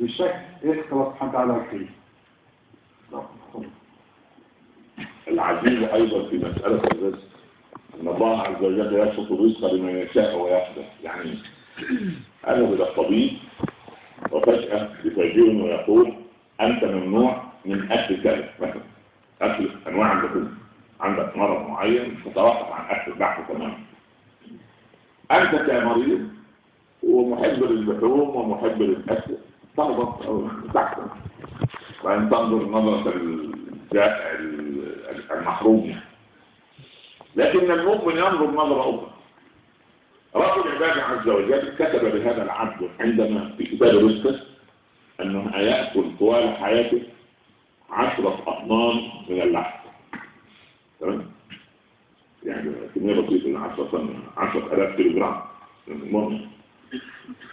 de chaque être qu'Allah subhanahu wa ta'ala a créé. العجيب أيضا في مسألة الرزق أن الله عز وجل يبسط الرزق لمن يشاء ويقدر. يعني أذهب إلى الطبيب وفجأة يفاجئني ويقول أنت ممنوع من أكل كذا مثلا، أكل أنواع اللحوم، عندك مرض معين تتوقف عن أكل اللحم تماما. أنت كمريض ومحب للحوم ومحب للأكل تغضب أو تحكم وأن تنظر نظرة المحروم. لكن المؤمن ينظر نظرة أخرى. رب العباد عز وجل كتب لهذا العبد عندما في كتاب رزقه أنه يأكل طوال حياته 10 أطنان من اللحم. تمام؟ يعني كمية بسيطة من 10,000 كيلو جرام من المؤمن.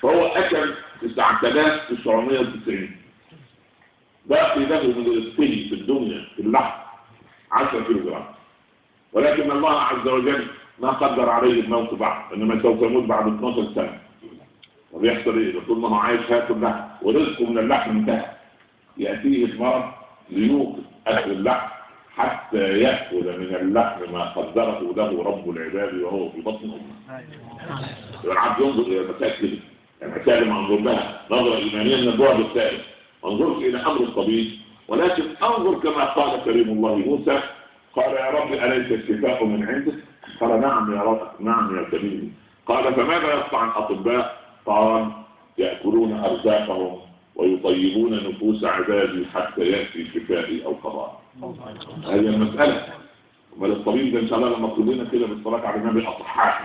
فهو أكل 9,990. باقي له من رزقه في الدنيا في اللحم 10 كيلو جرام. ولكن الله عز وجل ما قدر عليه الموت بعد، انما سوف يموت بعد 12 سنه. وبيحصل ايه؟ طول ما هو عايش هياكل لحم ورزقه من اللحم انتهى. ياتيه المرض ليوقف اكل اللحم حتى ياكل من اللحم ما قدره له رب العباد وهو في بطن امه. العبد ينظر الى المسائل كده، المسائل منظور لها نظره ايمانيه من البعد الثالث. ما انظرش الى امر الطبيب، ولكن انظر كما قال كريم الله موسى، قال يا رب أليس الشفاء من عندك؟ قال نعم يا رب، نعم يا كريم. قال فماذا يصنع الأطباء؟ قال يأكلون أرزاقهم ويطيبون نفوس عبادي حتى يأتي شفائي أو قضاء. هذه المسألة. ومال الطبيب ده إن شاء الله لما كلنا كده بالصلاة على النبي أصحاء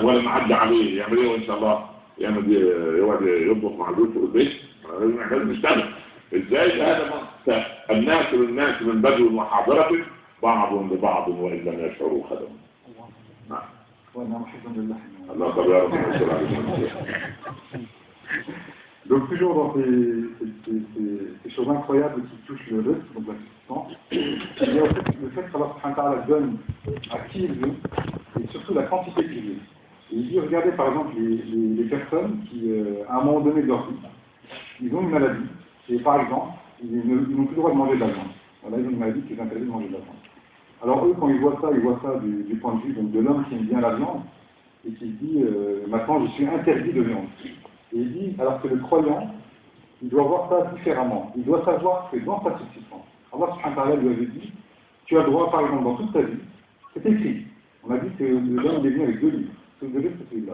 ولا معدي عليه يعمل إيه؟ وإن شاء الله يعمل يقعد يطبخ مع الزوج في البيت. لازم نشتغل. إزاي هذا الناس للناس من بدو وحاضرة بعض لبعض وإن لم يشعروا خدم. نعم. الله تبارك وتعالى. Donc toujours dans ces choses incroyables qui touchent le risque, donc la substance, il y a le fait qu'Allah subhanahu wa ta'ala donne à qui il veut et surtout la quantité qu'il veut. Et il dit, regardez par exemple les personnes qui, à un moment donné de leur vie, ils ont une maladie et par exemple, ils n'ont plus le droit de manger de la viande. Voilà, ils ont une maladie qui les interdit de manger de la viande. Alors eux, quand ils voient ça du point de vue donc, de l'homme qui aime bien la viande et qui se dit, maintenant je suis interdit de viande. Et il dit, alors que le croyant, il doit voir ça différemment. Il doit savoir que dans sa subsistance, Allah subhanahu wa ta'ala lui avait dit, tu as droit, par exemple, dans toute ta vie, c'est écrit. On a dit que le jeune est venu avec 2 livres. Ce 2 livres, c'est celui-là.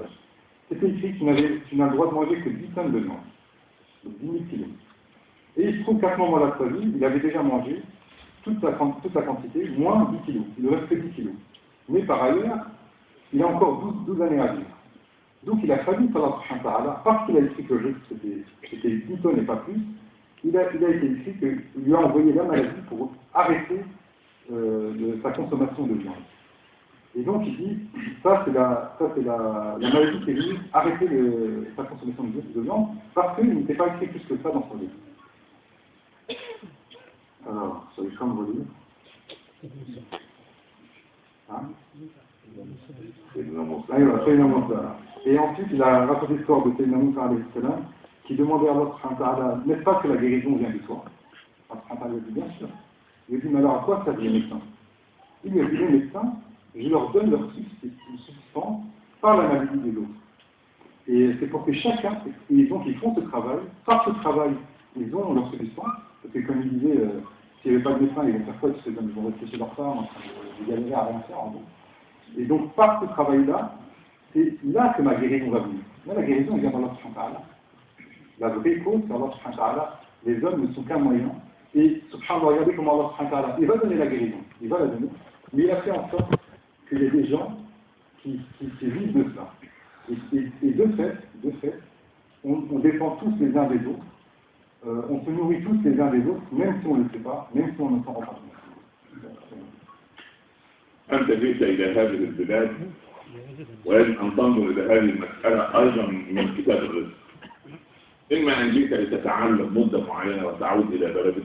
C'était écrit que tu n'as le droit de manger que 10 tonnes de viande. Donc 10 000 kilos. Et il se trouve qu'à ce moment-là de sa vie, il avait déjà mangé toute la quantité, moins 10 kilos. Il ne reste que 10 kilos. Mais par ailleurs, il a encore 12 années à vivre. Donc il a fallu qu'Allah subhanahu wa ta'ala, parce qu'il a écrit que le jeu c'était 10 tonnes et pas plus, il a été écrit qu'il lui a envoyé la maladie pour arrêter sa consommation de viande. Et donc il dit, ça c'est la maladie qui est venue arrêter sa consommation de viande, parce qu'il n'était pas écrit plus que ça dans son livre. Alors, ça lui semble relire. Hein? Et ensuite, il a raconté l'histoire de Sayyidina Moussa alayhi salam, qui demandait à Allah subhanahu wa ta'ala, n'est-ce pas que la guérison vient de toi? Allah subhanahu wa ta'ala dit, bien sûr. Il a dit, mais alors à quoi servent les médecins? Il lui a dit, les médecins, je leur donne leur substance par la maladie des autres. Et c'est pour que chacun, et donc ils font ce travail, par ce travail, ils ont leur substance, parce que comme il disait, s'il n'y avait pas de médecin, ils vont faire quoi? Ils vont rester chez leur femme, ils galéreraient à rien faire en gros. Et donc par ce travail-là, c'est là que ma guérison va venir. Là, la guérison vient d'Allah subhanahu wa ta'ala. La vraie cause, c'est Allah subhanahu wa ta'ala. Les hommes ne sont qu'un moyen. Et subhanallah, regardez comment Allah subhanahu wa ta'ala, il va donner la guérison, il va la donner, mais il a fait en sorte qu'il y ait des gens qui vivent de cela. Et de fait, on dépend tous les uns des autres, on se nourrit tous les uns des autres, même si on ne le sait pas, même si on ne s'en rend pas compte. أنت جئت إلى هذه البلاد ويجب أن تنظر إلى هذه المسألة أيضا من كتاب الرزق. إما أن جئت لتتعلم مدة معينة وتعود إلى بلدك،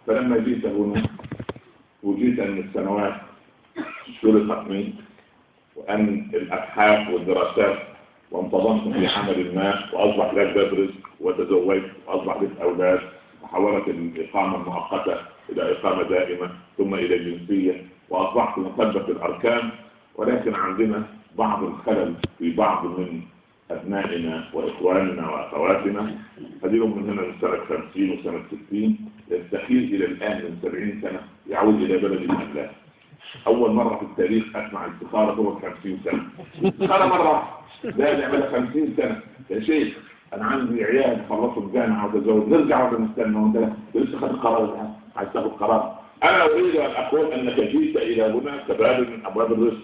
فلما جئت هنا وجئت أن السنوات شرطت منك وأن الأبحاث والدراسات وانتظمت في عمل ما وأصبح لك باب رزق وتزوجت وأصبح لك أولاد وحولت الإقامة المؤقتة إلى إقامة دائمة ثم إلى جنسية وأصبحت مثبت الأركان، ولكن عندنا بعض الخلل في بعض من أبنائنا وإخواننا وأخواتنا، هذيهم من هنا من سنة 50 وسنة 60 يستحيل إلى الآن من 70 سنة يعود إلى بلد الأهلاك. أول مرة في التاريخ أسمع استخارة هو 50 سنة. أنا مرة لا يعمل 50 سنة يا شيخ أنا عندي عيال خلصوا الجامعة وتزوج، نرجع ولا نستنى وأنت لسه خدت قرار عايز تاخد قرار. أنا أريد أن أقول أنك جئت إلى هنا كباب من أبواب الرزق،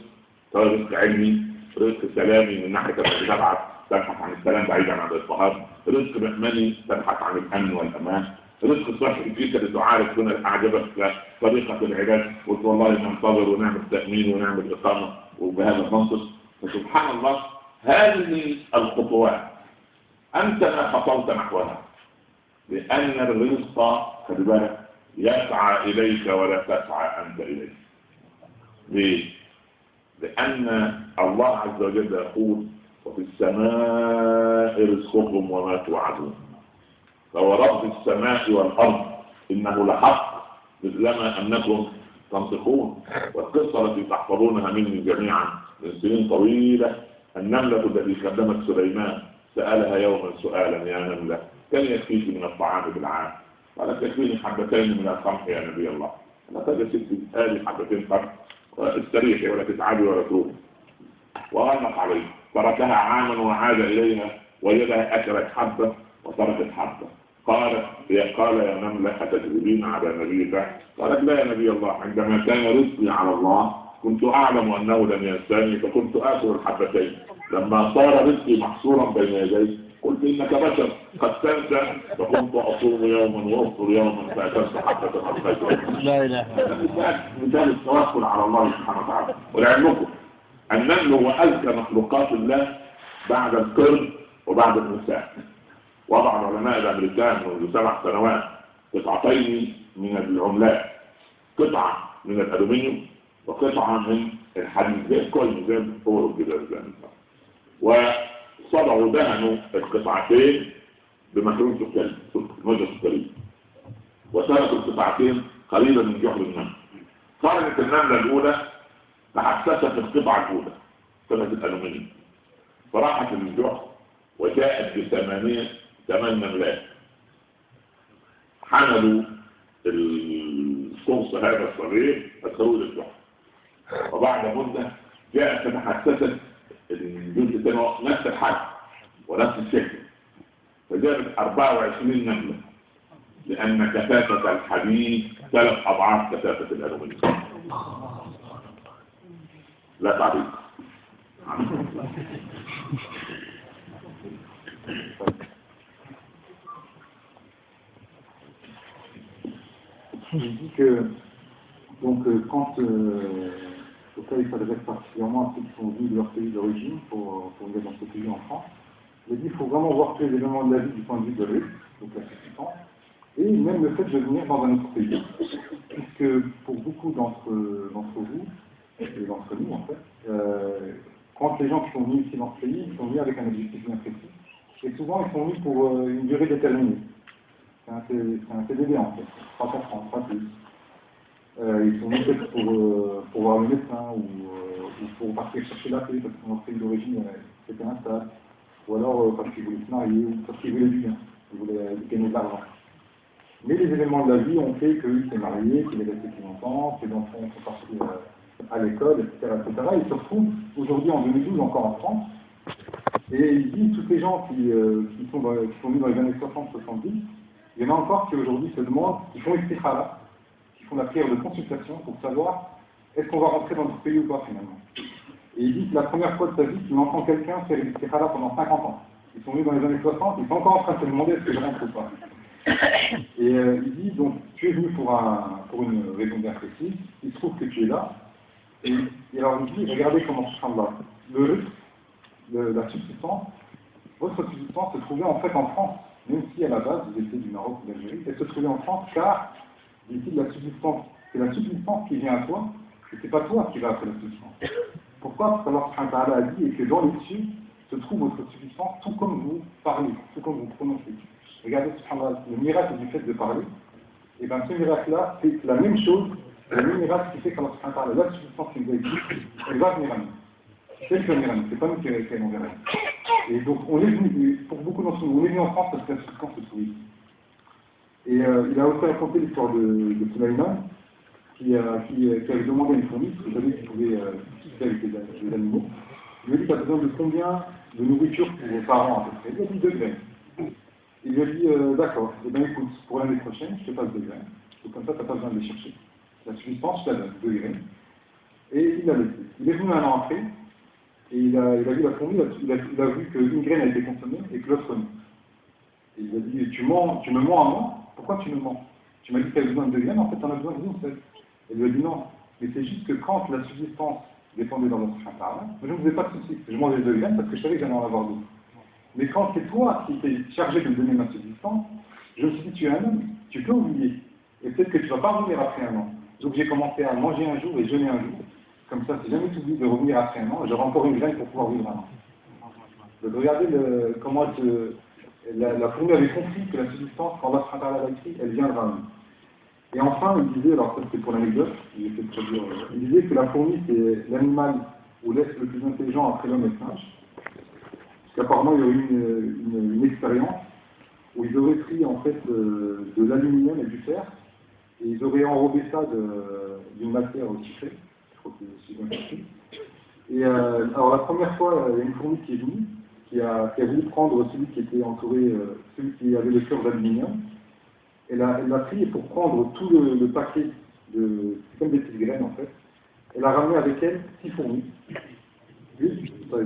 سواء رزق علمي، رزق سلامي من ناحية المتابعة تبحث عن السلام بعيدا عن الاضطهاد، رزق مأمني تبحث عن الأمن والأمان، رزق صحي فيك لتعالج هنا أعجبك طريقة العلاج قلت والله ننتظر ونعمل تأمين ونعمل إقامة وبهذا النص. فسبحان الله هذه الخطوات أنت ما خطوت نحوها، لأن الرزق خلي بالك يسعى إليك ولا تسعى أنت إليه. ليه؟ لأن الله عز وجل يقول وفي السماء رزقكم وما توعدون، فورب السماء والأرض إنه لحق مثلما أنكم تنطقون. والقصة التي تحفظونها مني جميعا من سنين طويلة، النملة التي خدمت سليمان سألها يوما سؤالا يا نملة كم يكفيك من الطعام بالعام؟ قالت يكفيني حبتين من القمح يا نبي الله. لقد ست هذه حبتين قمح استريحي ولا تتعبي ولا تروحي. وغنق عليه تركها عاما وعاد إليها وجدها أكلت حبة وتركت حبة. قال يا نملة أتجربين على نبي الله؟ قالت لا يا نبي الله، عندما كان رزقي على الله كنت أعلم أنه لم ينساني فكنت آكل الحبتين، لما صار رزقي محصورا بين يدي قلت إنك بشر قد تنسى فكنت أصوم يوما وأفطر يوما فأكلت حبة حبتين. لا إله إلا الله. مثال التوكل على الله سبحانه وتعالى. ولعلمكم النمل هو أذكى مخلوقات الله بعد القرد وبعد النساء. وضع العلماء الأمريكان منذ 7 سنوات قطعتين من العملات، قطعة من الألومنيوم وقطعة من الحديد زي الكوين زي الفور كده، وصدعوا دهنوا القطعتين بمحلول سكري مادة سكرية وتركوا القطعتين قريبا من جحر النمل. كانت النملة الأولى تحسست في القطعة الأولى قطعة الألومنيوم، فراحت للجحر وجاءت ثمان نملات حملوا القرص هذا الصغير أدخلوه للبحر، وبعد مدة جاءت فتحسست الجزء الثاني نفس الحجم ونفس الشكل، فجابت 24 نملة، لأن كثافة الحديد 3 أضعاف كثافة الألومنيوم. لا تعريف. Il dit que, donc, quand auquel il s'adresse particulièrement à ceux qui sont venus de leur pays d'origine pour venir dans ce pays en France, il dit qu'il faut vraiment voir tous les éléments de la vie du point de vue de l'œil, donc la subsistance, et même le fait de venir dans un autre pays, puisque pour beaucoup d'entre vous, et d'entre nous en fait, quand les gens qui sont venus ici dans ce pays, ils sont venus avec un objectif bien précis, et souvent ils sont venus pour une durée déterminée. C'est un CDD en fait, 3-4 ans, pas plus. Ils sont venus peut-être pour voir le médecin ou pour partir chercher la paix parce que dans leur pays d'origine c'était instable, ou alors parce qu'ils voulaient se marier ou parce qu'ils voulaient du bien, ils voulaient gagner de l'argent. Mais les événements de la vie ont fait qu'il s'est marié, qu'il est resté plus longtemps, ses enfants sont partis à l'école, etc., etc. Ils se retrouvent aujourd'hui en 2012 encore en France. Et il dit tous les gens qui sont venus dans les années 60-70, il y en a encore qui aujourd'hui se demandent, qui font istikhala, qui font la prière de consultation pour savoir est-ce qu'on va rentrer dans notre pays ou pas finalement. Et il dit que la première fois de sa vie qu'il entend quelqu'un faire istikhala pendant 50 ans. Ils sont venus dans les années 60, ils sont encore en train de se demander est-ce que je rentre ou pas. Et il dit donc tu es venu pour une raison bien précise, il se trouve que tu es là, et alors il dit regardez comment ce sera là. Le risque, la subsistance, votre subsistance se trouvait en fait en France. Même si à la base, vous étiez du Maroc ou d'Algérie, elle se trouvait en France car, dit-il, la subsistance, c'est la subsistance qui vient à toi, et c'est pas toi qui va après la subsistance. Pourquoi? Parce que Allah a dit et que dans les cieux se trouve votre subsistance, tout comme vous parlez, tout comme vous prononcez. Regardez, le miracle du fait de parler, et bien ce miracle-là, c'est la même chose, le même miracle qui fait qu'Allah la subsistance qui nous a dit, elle va venir à nous. C'est le miracle, c'est pas nous qui allons vers elle. Et donc, on est venu, pour beaucoup d'entre nous, on est venu en France parce que la substance se trouve ici. Et il a aussi raconté l'histoire de Sulaiman, qui avait demandé à une fourmi, parce que vous savez qu'il pouvait discuter avec les animaux. Il lui a dit, tu as besoin de combien de nourriture pour vos parents à peu près? Il lui a dit 2 graines. Il lui a dit, d'accord, eh bien écoute, pour l'année prochaine, je te passe 2 graines. Donc comme ça, tu n'as pas besoin de les chercher. La substance, je te donne 2 graines. Et il l'a laissé. Il est venu un an après, et il a vu la fourmi, il a vu qu'une graine a été consommée et que l'autre non. Et il a dit, tu me mens à moi? Pourquoi tu me mens? Tu m'as dit que tu avais besoin de 2 graines, en fait tu en as besoin d'une seule. Et il lui a dit non, mais c'est juste que quand la subsistance dépendait dans notre interne, je ne faisais pas de soucis, je mangeais 2 graines parce que je savais que j'allais en avoir d'autres. Mais quand c'est toi qui étais chargé de me donner ma subsistance, je me suis dit, tu es un homme, tu peux oublier. Et peut-être que tu ne vas pas revenir après un an. Donc j'ai commencé à manger un jour et jeûner un jour. Comme ça, si jamais tu oublies de revenir après un an, j'aurai encore une graine pour pouvoir vivre un an. Donc regardez comment la fourmi avait compris que la subsistance, quand Allah l'a écrit, elle viendra à nous. Et enfin, il disait, alors ça c'était pour l'anecdote, il disait que la fourmi c'est l'animal ou l'être le plus intelligent après l'homme et le singe. Parce qu'apparemment il y a eu une expérience où ils auraient pris en fait de l'aluminium et du fer, et ils auraient enrobé ça d'une matière sucrée. Je crois que c'est bien compris. Et alors la première fois, il y a une fourmi qui est venue, qui a voulu prendre celui qui était entouré, celui qui avait le cœur d'aluminium. Elle l'a pris et pour prendre tout le paquet comme des petites graines en fait, elle a ramené avec elle 6 fourmis. 8, ça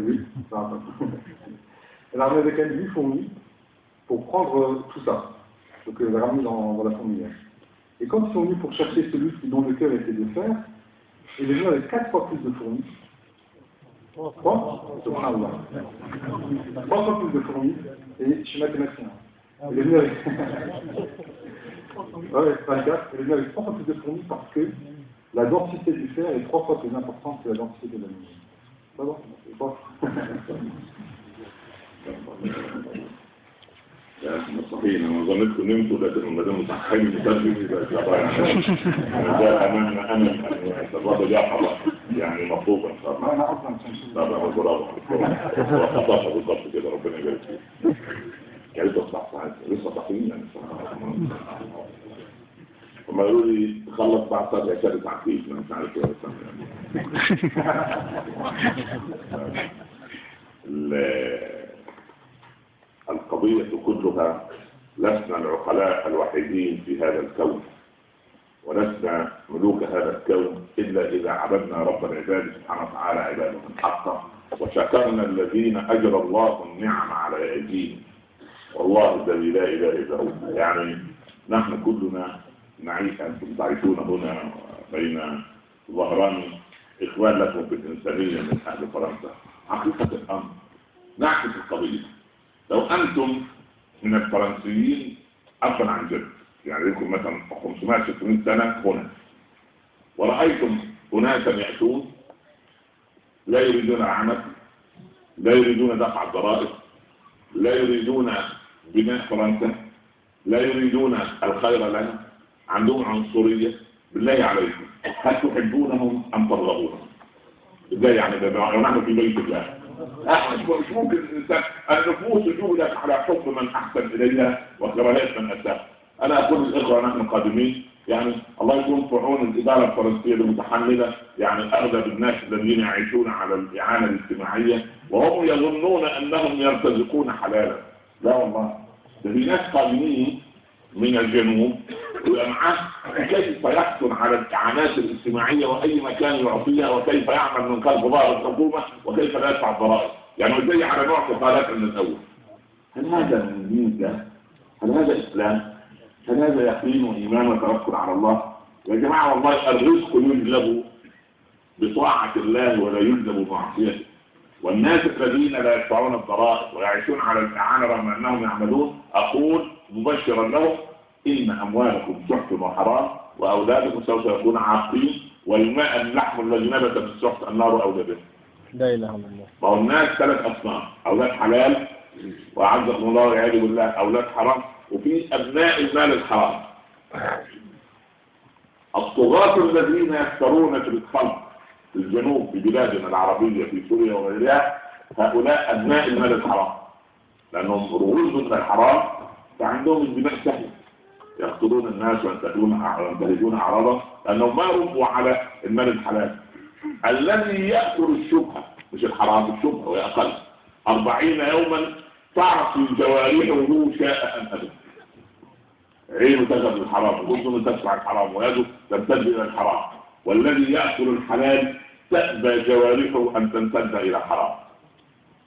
va pas. Elle a ramené avec elle 8 fourmis pour prendre tout ça. Donc elle l'a ramené dans la fourmilière. Et quand ils sont venus pour chercher celui dont le cœur était de fer, il est venu avec 4 fois plus de fourmis. 3 fois plus de fourmis, et je suis mathématicien. Il est venu avec... ouais, pas le cas, il est venu avec 3 fois plus de fourmis parce que la densité du fer est 3 fois plus importante que la densité de l'aluminium. Ça va? C'est pas صحيح انا ظنيتكم نمتوا لكن ما دام مصحين متفق ده امامنا امل ان الرب يحفظ يعني مطلوبا ان شاء الله. انا اصلا طبعا برافو خطأ بالضبط كده ربنا يبارك فيك. يعني تصبح ساعات لسه صحيين يعني وما يقولوا لي تخلص بعد ساعة عشان تعقيد ما انت عارف ولا القضية كلها لسنا العقلاء الوحيدين في هذا الكون ولسنا ملوك هذا الكون إلا إذا عبدنا رب العباد سبحانه وتعالى عبادة حقا وشكرنا الذين أجرى الله النعم على أيديهم والله الذي لا إله إلا هو. يعني نحن كلنا نعيش أنتم تعيشون هنا بين ظهران إخوان لكم في الإنسانية من أهل فرنسا. حقيقة الأمر نعكس القضية. لو أنتم من الفرنسيين أصلا عن جد يعني لكم مثلا 500-600 سنة هنا ورأيتم أناسا يأتون لا يريدون عمل لا يريدون دفع الضرائب لا يريدون بناء فرنسا لا يريدون الخير لنا عندهم عنصرية بالله عليكم هل تحبونهم أم تبغضونهم؟ بالله يعني نحن في بيت الله مش ممكن الإنسان النفوس جولت على حب من أحسن إليها وكراهية من أساء. أنا أقول للإخوة نحن قادمين يعني الله يكون في عون الإدارة الفرنسية المتحملة يعني أغلب الناس الذين يعيشون على الإعانة الاجتماعية وهم يظنون أنهم يرتزقون حلالا. لا والله ده في ناس قادمين من الجنوب ومعاه كيف يحصل على الإعانات الاجتماعية وأي مكان يعطيها وكيف يعمل من خلف ظهر الحكومة وكيف لا يدفع الضرائب يعني زي على نوع كفالات من الأول. هل هذا من دين الله؟ هل هذا إسلام؟ هل هذا يقين وإيمان وتوكل على الله؟ يا جماعة والله الرزق يجلب بطاعة الله ولا يجلب بمعصيته. والناس الذين لا يدفعون الضرائب ويعيشون على الإعانة رغم أنهم يعملون أقول مبشرا لهم إن أموالكم سحت وحرام وأولادكم سوف يكون عاقين والماء اللحم الذي نبت في السحت النار أولى به. لا إله إلا الله. والناس 3 أصناف أولاد حلال وعزكم الله والعياذ بالله أولاد حرام وفي أبناء المال الحرام. الطغاة الذين يفترون في الخلق في الجنوب في بلادنا العربية في سوريا وغيرها هؤلاء أبناء المال الحرام لأنهم رؤوس من الحرام فعندهم البناء سهل يقتلون الناس وينتهجون أعراضهم لأنهم ما ربوا على المال الحلال. الذي يأكل الشبهة مش الحرام الشبهة وهي أقل 40 يوما تعصي جوارحه شاء أم أبى. عينه تذهب للحرام وأذنه تدفع الحرام ويده تمتد إلى الحرام. والذي يأكل الحلال تأبى جوارحه أن تمتد إلى الحرام.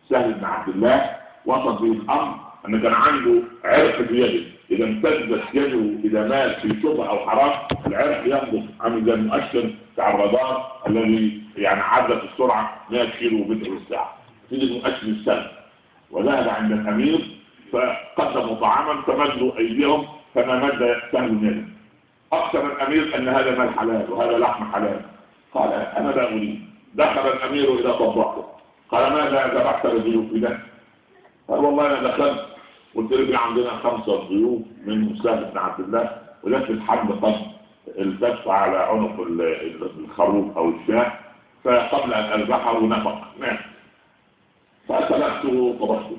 سهل بن عبد الله وصف به الأمر أن كان عنده عرق في يده إذا امتدت يده إذا مال في شبهة أو حرام العرق ينقص عامل زي المؤشر بتاع الرادار الذي يعني عدت السرعة 100 كيلو متر في الساعة. تيجي المؤشر السنة وذهب عند الأمير فقدموا طعاما فمدوا أيديهم فما مد سهل يده. أقسم الأمير أن هذا مال حلال وهذا لحم حلال. قال أنا لا أريد. دخل الأمير إلى طباخه قال ماذا ذبحت للضيوف إذا؟ قال والله أنا دخلت قلت له عندنا 5 ضيوف منهم سهل بن عبد الله ولكن الحمل قد التف على عنق الخروف أو الشاة فقبل أن أذبحه نفق مات فأسلقته طبخته.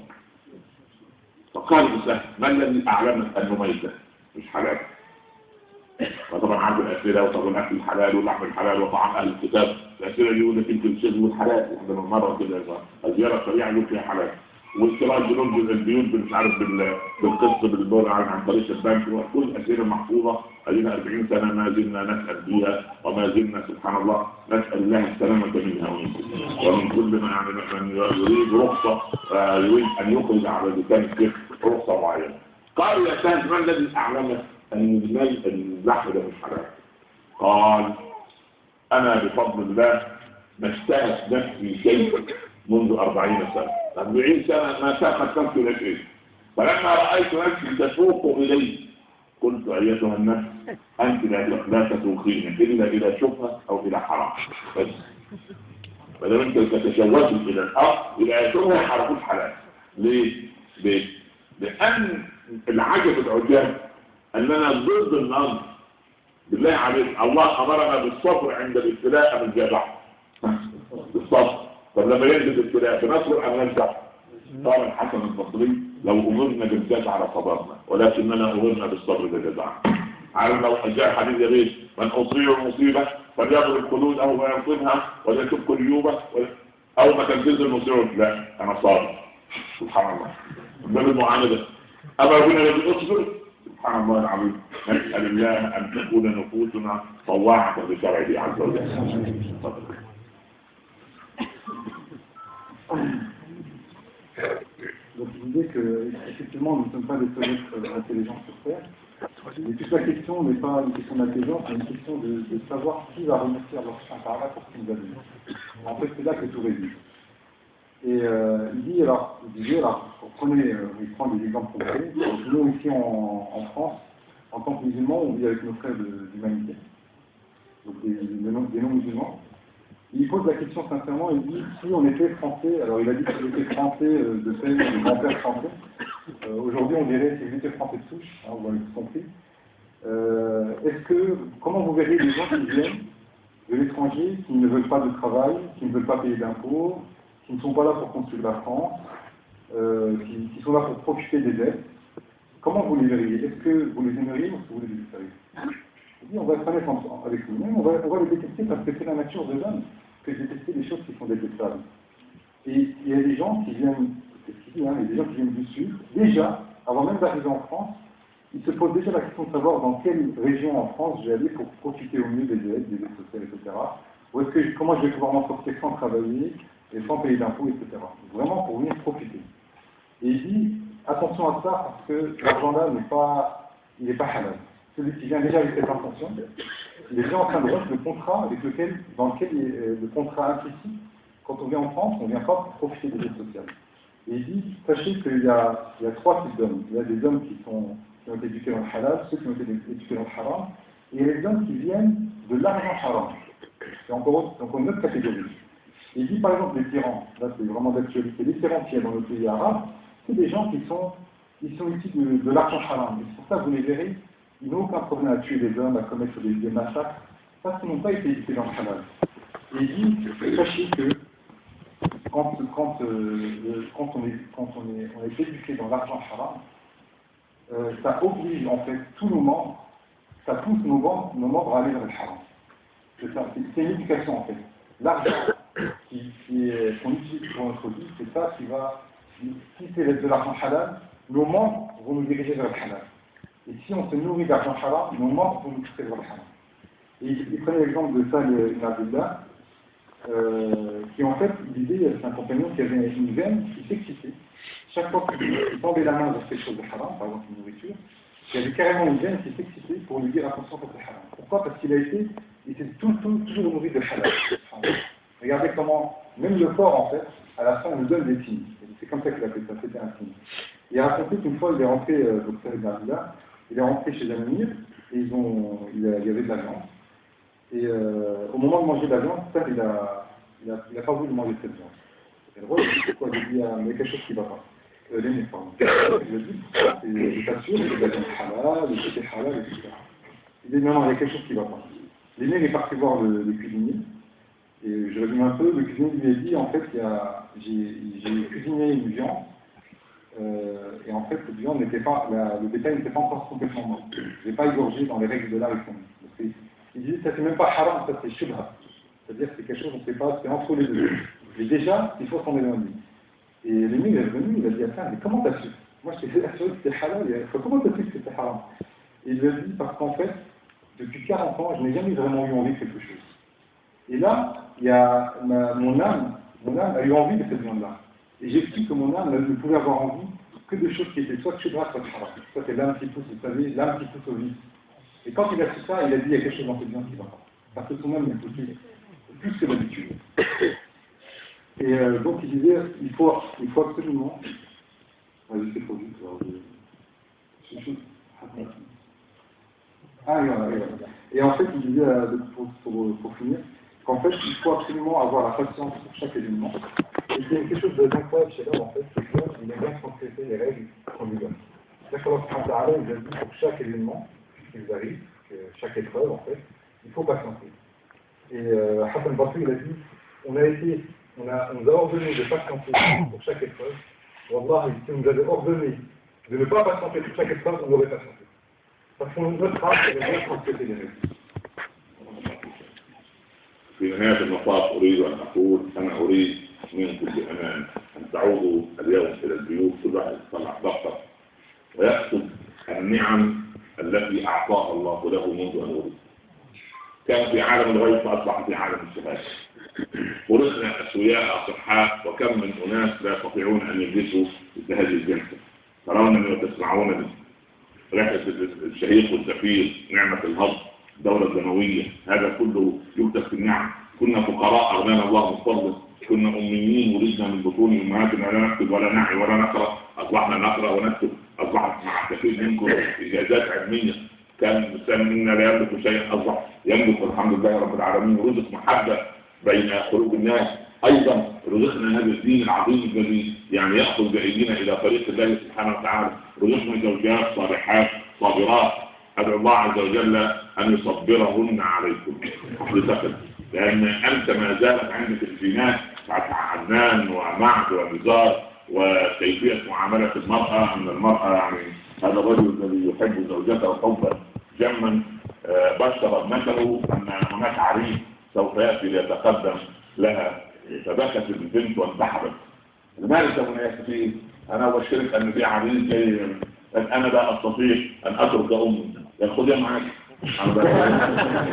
فقال سهل ما الذي أعلمك أنه ميتة مش حلال؟ وطبعا عارف الأسئلة وطبعا الأكل الحلال واللحم الحلال وطعام أهل الكتاب. الأسئلة اللي يقول لك يمكن الشيء والحلال واحدة من مرة كده الزيارة السريعة يقول فيها حلال واشتراك جنود البيوت مش عارف بالقسط بالدور عن طريق البنك وكل الأسئلة محفوظة. لنا 40 سنة ما زلنا نسأل فيها وما زلنا سبحان الله نسأل الله السلامة منها ومن كل من يريد رخصة يريد أن يخرج على لسان الشيخ رخصة معينة. قالوا يا سهل ما الذي أعلمك أن اللحم ده مش حلال؟ قال أنا بفضل الله ما اشتهت نفسي شيء منذ 40 سنة. 40 سنة ما ساقت نفسي إلى شيء فلما رأيت نفسي تسوق إلي قلت أيتها النفس أنت لا تسوقين إلا إلى شبهة أو إلى حرام بس ما دام أنت تتشوفي إلى الأرض إلى شبهة حرام حلال. ليه؟ لأن العجب العجاب أننا ضد النصر. بالله عليك، الله أمرنا بالصبر عند الابتلاء من جزع بالصبر. طب لما ينزل الابتلاء بنصبر أم ننزع؟ قال الحسن البصري لو أمرنا بالجزع لصبرنا ولكننا أمرنا بالصبر لجزع. عارف لو جاء حديث يا بيه من أصيب مصيبة فليضرب خدود أو ينقذها وليتب اليوبة أو ما تنزل المصيبة لا أنا صابر. سبحان الله ده المعاندة. أما هنا الذي أصبر سبحان الله العظيم. نسأل الله أن تكون نفوسنا طواعة بشرعه عز وجل. Donc je disais qu'effectivement nous ne sommes pas des seuls êtres intelligents sur Terre. Et toute la question n'est pas une question d'intelligence, mais une question de savoir qui va remercier Allah subhanahu wa ta'ala pour ce qu'il nous a donné. En fait c'est là que tout réside. Et il dit alors, il prend des exemples concrets. Nous ici en France, en tant que musulmans, on vit avec nos frères d'humanité, donc des non-musulmans. Il pose la question sincèrement, il dit si on était français, alors il a dit si on était français de fait, de grand-père français, aujourd'hui on dirait si on était français de souche, hein, vous l'avez tout compris. Comment vous verrez les gens qui viennent de l'étranger, qui ne veulent pas de travail, qui ne veulent pas payer d'impôts, qui ne sont pas là pour construire la France, qui sont là pour profiter des aides, comment vous les verriez? Est-ce que vous les aimeriez ou est-ce que vous les détesteriez? Il dit on va être honnête avec nous-mêmes, on va les détester parce que c'est la nature de l'homme que de détester des choses qui sont détestables. Et il y a des gens qui viennent, c'est ce qu'il dit, hein, il y a des gens qui viennent du Sud, déjà, avant même d'arriver en France, ils se posent déjà la question de savoir dans quelle région en France j'ai allé pour profiter au mieux des aides sociales, etc. Ou comment je vais pouvoir m'en sortir sans travailler et sans payer d'impôts, etc. Vraiment pour venir profiter. Et il dit, attention à ça parce que l'argent-là il n'est pas halal. Celui qui vient déjà avec cette intention, il est déjà en train de rompre le contrat dans lequel le contrat implicite, quand on vient en France, on ne vient pas pour profiter des aides sociales. Et il dit, sachez qu'il y a 3 types d'hommes. Il y a des hommes qui ont été éduqués dans le halal, ceux qui ont été éduqués dans le haram, et il y a les hommes qui viennent de l'argent haram. C'est encore une autre catégorie. Et il dit par exemple les tyrans, là c'est vraiment d'actualité, les tyrans qui sont dans le pays arabe, c'est des gens qui sont issus de l'argent haram. Et c'est pour ça que vous les verrez, ils n'ont aucun problème à tuer des hommes, à commettre des massacres, parce qu'ils n'ont pas été éduqués dans le halal. Et il dit, sachez que quand on est éduqué dans l'argent haram, ça oblige en fait tous nos membres, ça pousse nos membres à aller vers le haram. C'est une éducation en fait. L'argent qu'on utilise pour notre vie, c'est ça qui va, si c'est de l'argent halal, nos membres vont nous diriger vers le halal. Et si on se nourrit d'argent haram, nos membres vont nous pousser vers le haram. Et il prenait l'exemple de ça, Ibn Abdullah, qui en fait, il disait, c'est un compagnon qui avait une veine qui s'excitait. Chaque fois qu'il tendait la main vers quelque chose de haram, par exemple une nourriture, il y avait carrément une veine qui s'excitait pour lui dire attention pour le haram. Pourquoi? Parce qu'il s'est toujours nourri de halal. Regardez comment, même le corps en fait, à la fin, nous donne des signes. C'est comme ça qu'il a fait ça, c'était un signe. Il a raconté qu'une fois, il est rentré, docteur Ibn Abdullah, il est rentré chez un émir, et il y avait de la viande. Et au moment de manger de la viande, il n'a pas voulu manger cette viande. Et le roi, il dit pourquoi? Il dit il y a quelque chose qui ne va pas. L'émir, pardon. Il a dit, je t'assure, c'est de la viande halal, c'était halal, etc. Il dit non, il y a quelque chose qui ne va pas. L'émir est parti voir le cuisinier. Et je résume un peu, le cuisinier lui a dit, en fait, j'ai cuisiné une viande, et en fait, cette viande le bétail n'était pas encore complètement mort. Je n'ai pas égorgé dans les règles de l'art islamique. Il disait, ça c'est même pas haram, ça c'est shubha. C'est-à-dire que c'est quelque chose, on ne sait pas, c'est entre les deux. Mais déjà, il faut s'en éloigner. Et l'émir est revenu, il a dit à ça, mais comment t'as su? Moi je t'ai assuré que c'était halal, comment t'as su que c'était haram? Et il lui a dit, parce qu'en fait, depuis 40 ans, je n'ai jamais vraiment eu envie de quelque chose. Et là, il y a mon âme a eu envie de cette viande-là. Et j'ai su que mon âme ne pouvait avoir envie que de choses qui étaient soit shubha, soit haram. Ça c'est l'âme qui pousse, vous savez, l'âme qui pousse au vice. Et quand il a su ça, il a dit il y a quelque chose dans cette viande qui va pas. Parce que son âme est poussée plus que d'habitude. Et donc il disait, il faut absolument... Ouais, je sais trop vite. Voilà. Et en fait, il disait, pour finir, qu'en fait, il faut absolument avoir la patience pour chaque événement. Et il y a quelque chose d'incroyable chez l'homme, en fait, c'est qu'il aime bien concréter les règles qu'on lui donne. Allah subhanahu nous a dit pour chaque événement qui nous arrive, chaque épreuve en fait, il faut patienter. Et Hassan Basri il a dit, on nous a ordonné de patienter pour chaque épreuve. Wallah, si on nous avait ordonné de ne pas patienter pour chaque épreuve, on n'aurait patienté. Parce qu'on nous notera que les gens sont les résultats. في نهاية المطاف أريد أن أقول أنا أريد منكم بأمان أن تعودوا اليوم إلى البيوت كل واحد يطلع دفتر ويكتب النعم التي أعطاها الله له منذ أن ولد. كان في عالم الغيب فأصبح في عالم الشهادة. ورثنا أسوياء أصحاء وكم من أناس لا يستطيعون أن يجلسوا مثل هذه الجلسة. ترونني وتسمعونني. رحلة الشهيق والزفير، نعمة الهضم، الدولة الدموية، هذا كله يكتب في النعم. كنا فقراء أغنانا الله من فضله، كنا أميين ولدنا من بطون أمهاتنا لا نكتب ولا نعي ولا نقرأ، أصبحنا نقرأ ونكتب، أصبحت مع كثير منكم إجازات علمية. كان الإنسان منا لا يملك شيئا أصبح يملك والحمد لله رب العالمين. رزق محبة بين قلوب الناس. أيضا رزقنا هذا الدين العظيم الذي يعني يأخذ بأيدينا إلى طريق الله سبحانه وتعالى. رزقنا زوجات صالحات صابرات. أدعو الله عز وجل أن يصبرهن عليكم حضرتك، لأن أنت ما زالت عندك الجينات بتاعت عدنان ومعد ونزار وكيفية معاملة المرأة. أن المرأة يعني هذا الرجل الذي يحب زوجته حبا جما بشر ابنته أن هناك عريس سوف يأتي ليتقدم لها، فبكت البنت وانتحرت. لماذا يا سفيه؟ أنا أبشرك أن في عريس جاي، أنا لا أستطيع أن أترك أمي، يأخذها معك.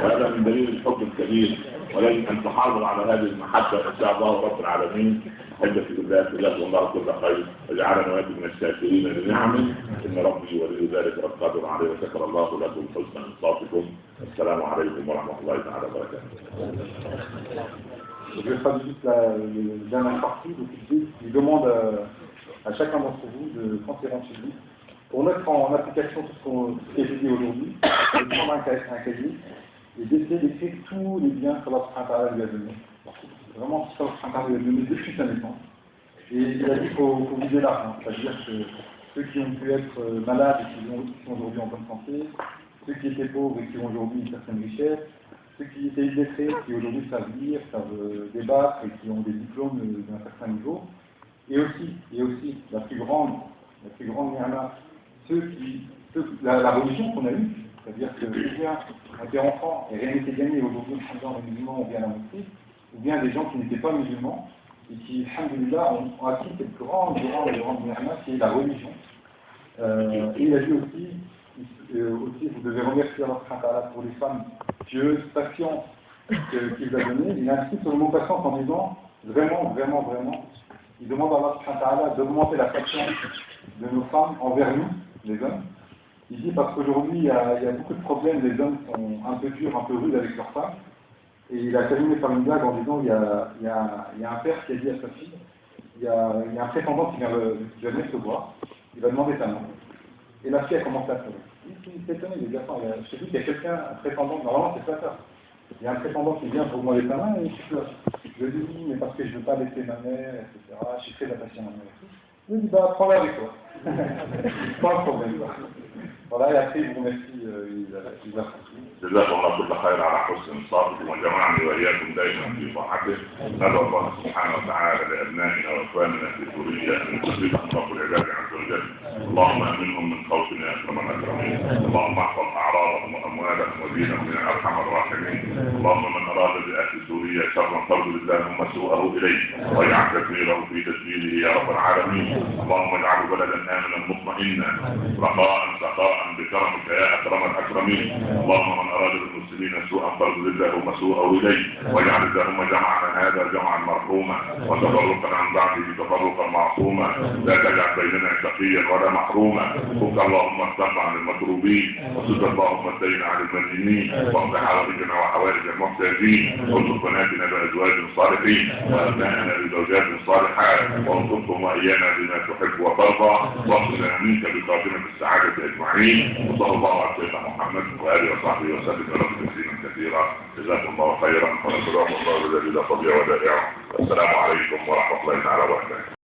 هذا من دليل الحب الكبير، ولكن أن تحافظ على هذه المحبة إن شاء الله رب العالمين. أحبك في الله جزاكم الله كل خير، وجعلنا وأنتم من الشاكرين لنعمه، إن ربي ولي ذلك والقادر عليه، وشكر الله لكم حسن إنصاتكم. السلام عليكم ورحمة الله تعالى وبركاته. Je vais traduire la dernière partie, donc il demande à chacun d'entre vous, quand il rentre chez lui, pour mettre en application tout ce qui est dit aujourd'hui, de prendre un cahier et d'essayer d'écrire tous les biens que Allah lui a donnés. Vraiment, tout ça, Allah lui a donné depuis sa naissance. Et il a dit qu'il faut viser l'argent, c'est-à-dire que ceux qui ont pu être malades et qui sont aujourd'hui en bonne santé, ceux qui étaient pauvres et qui ont aujourd'hui une certaine richesse, ceux qui étaient illettrés, qui aujourd'hui savent lire, savent débattre et qui ont des diplômes d'un certain niveau, et aussi la plus grande ni'ma, la religion qu'on a eue, c'est-à-dire que ou bien on était enfant et rien n'était gagné, aujourd'hui les musulmans ont bien la mosquée, ou bien des gens qui n'étaient pas musulmans et qui, alhamdoulilah, ont acquis cette grande ni'ma qui est la religion. Et il a dit aussi, vous devez remercier Allah pour les femmes pieuses, patientes qu'il a données. Il insiste sur le mot patience en disant vraiment, il demande à Allah d'augmenter la patience de nos femmes envers nous, les hommes. Il dit parce qu'aujourd'hui il y a beaucoup de problèmes, les hommes sont un peu durs, un peu rudes avec leurs femmes. Et il a terminé par une blague en disant il y a un père qui a dit à sa fille, il y a un prétendant qui vient venir se voir, il va demander sa main. Et la fille a commencé à pleurer. Il s'est étonné, il dit attends, je te dis qu'il y a quelqu'un, un prétendant, normalement c'est pas ça. Il y a un prétendant qui vient pour demander sa main et tu pleures. Je lui dis oui, mais parce que je ne veux pas laisser ma mère, etc. Je suis très attaché à ma mère et tout. Il me dit bah prends-la avec toi. Pas un problème. Voilà, et après il vous remercie, il a poursuivi. جزاكم الله كل خير على حسن انصاتكم، وجمعني واياكم دائما في طاعته. ندعو الله سبحانه وتعالى لابنائنا واخواننا في سوريا ان يصيبهم رب العباد عز وجل. اللهم امنهم من خوفنا يا اكرم الاكرمين. اللهم احفظ اعراضهم واموالهم ودينهم يا ارحم الراحمين. اللهم من اراد باهل سوريا شرا فاردد اللهم سوءه اليه واجعل تدبيره في تدبيره يا رب العالمين. اللهم اجعله بلدا امنا مطمئنا رخاء سخاء بكرمك يا اكرم الاكرمين. اللهم من أراد المسلمين سوءا فاردد اللهم سوءه إليه واجعل اللهم جمعنا هذا جمعا مرحوما وتفرقا عن بعده تفرقا معصوما. لا تجعل بيننا شقيا ولا محروما. فك اللهم السمع عن المكروبين وسد اللهم الدين عن المدينين واقض حوائجنا وحوائج المحتاجين. وارزق بناتنا بأزواج صالحين وأبنائنا بزوجات صالحات وارزقهم وإيانا بما تحب وترضى واغفر منك بخاتمة السعادة أجمعين. وصلى الله على سيدنا محمد وآله وصحبه وسلم ورحمة تسليما كثيرا. جزاكم الله خيرا ونسأل الله الذي لا تضيع ودائعه. السلام عليكم ورحمة الله تعالى وبركاته.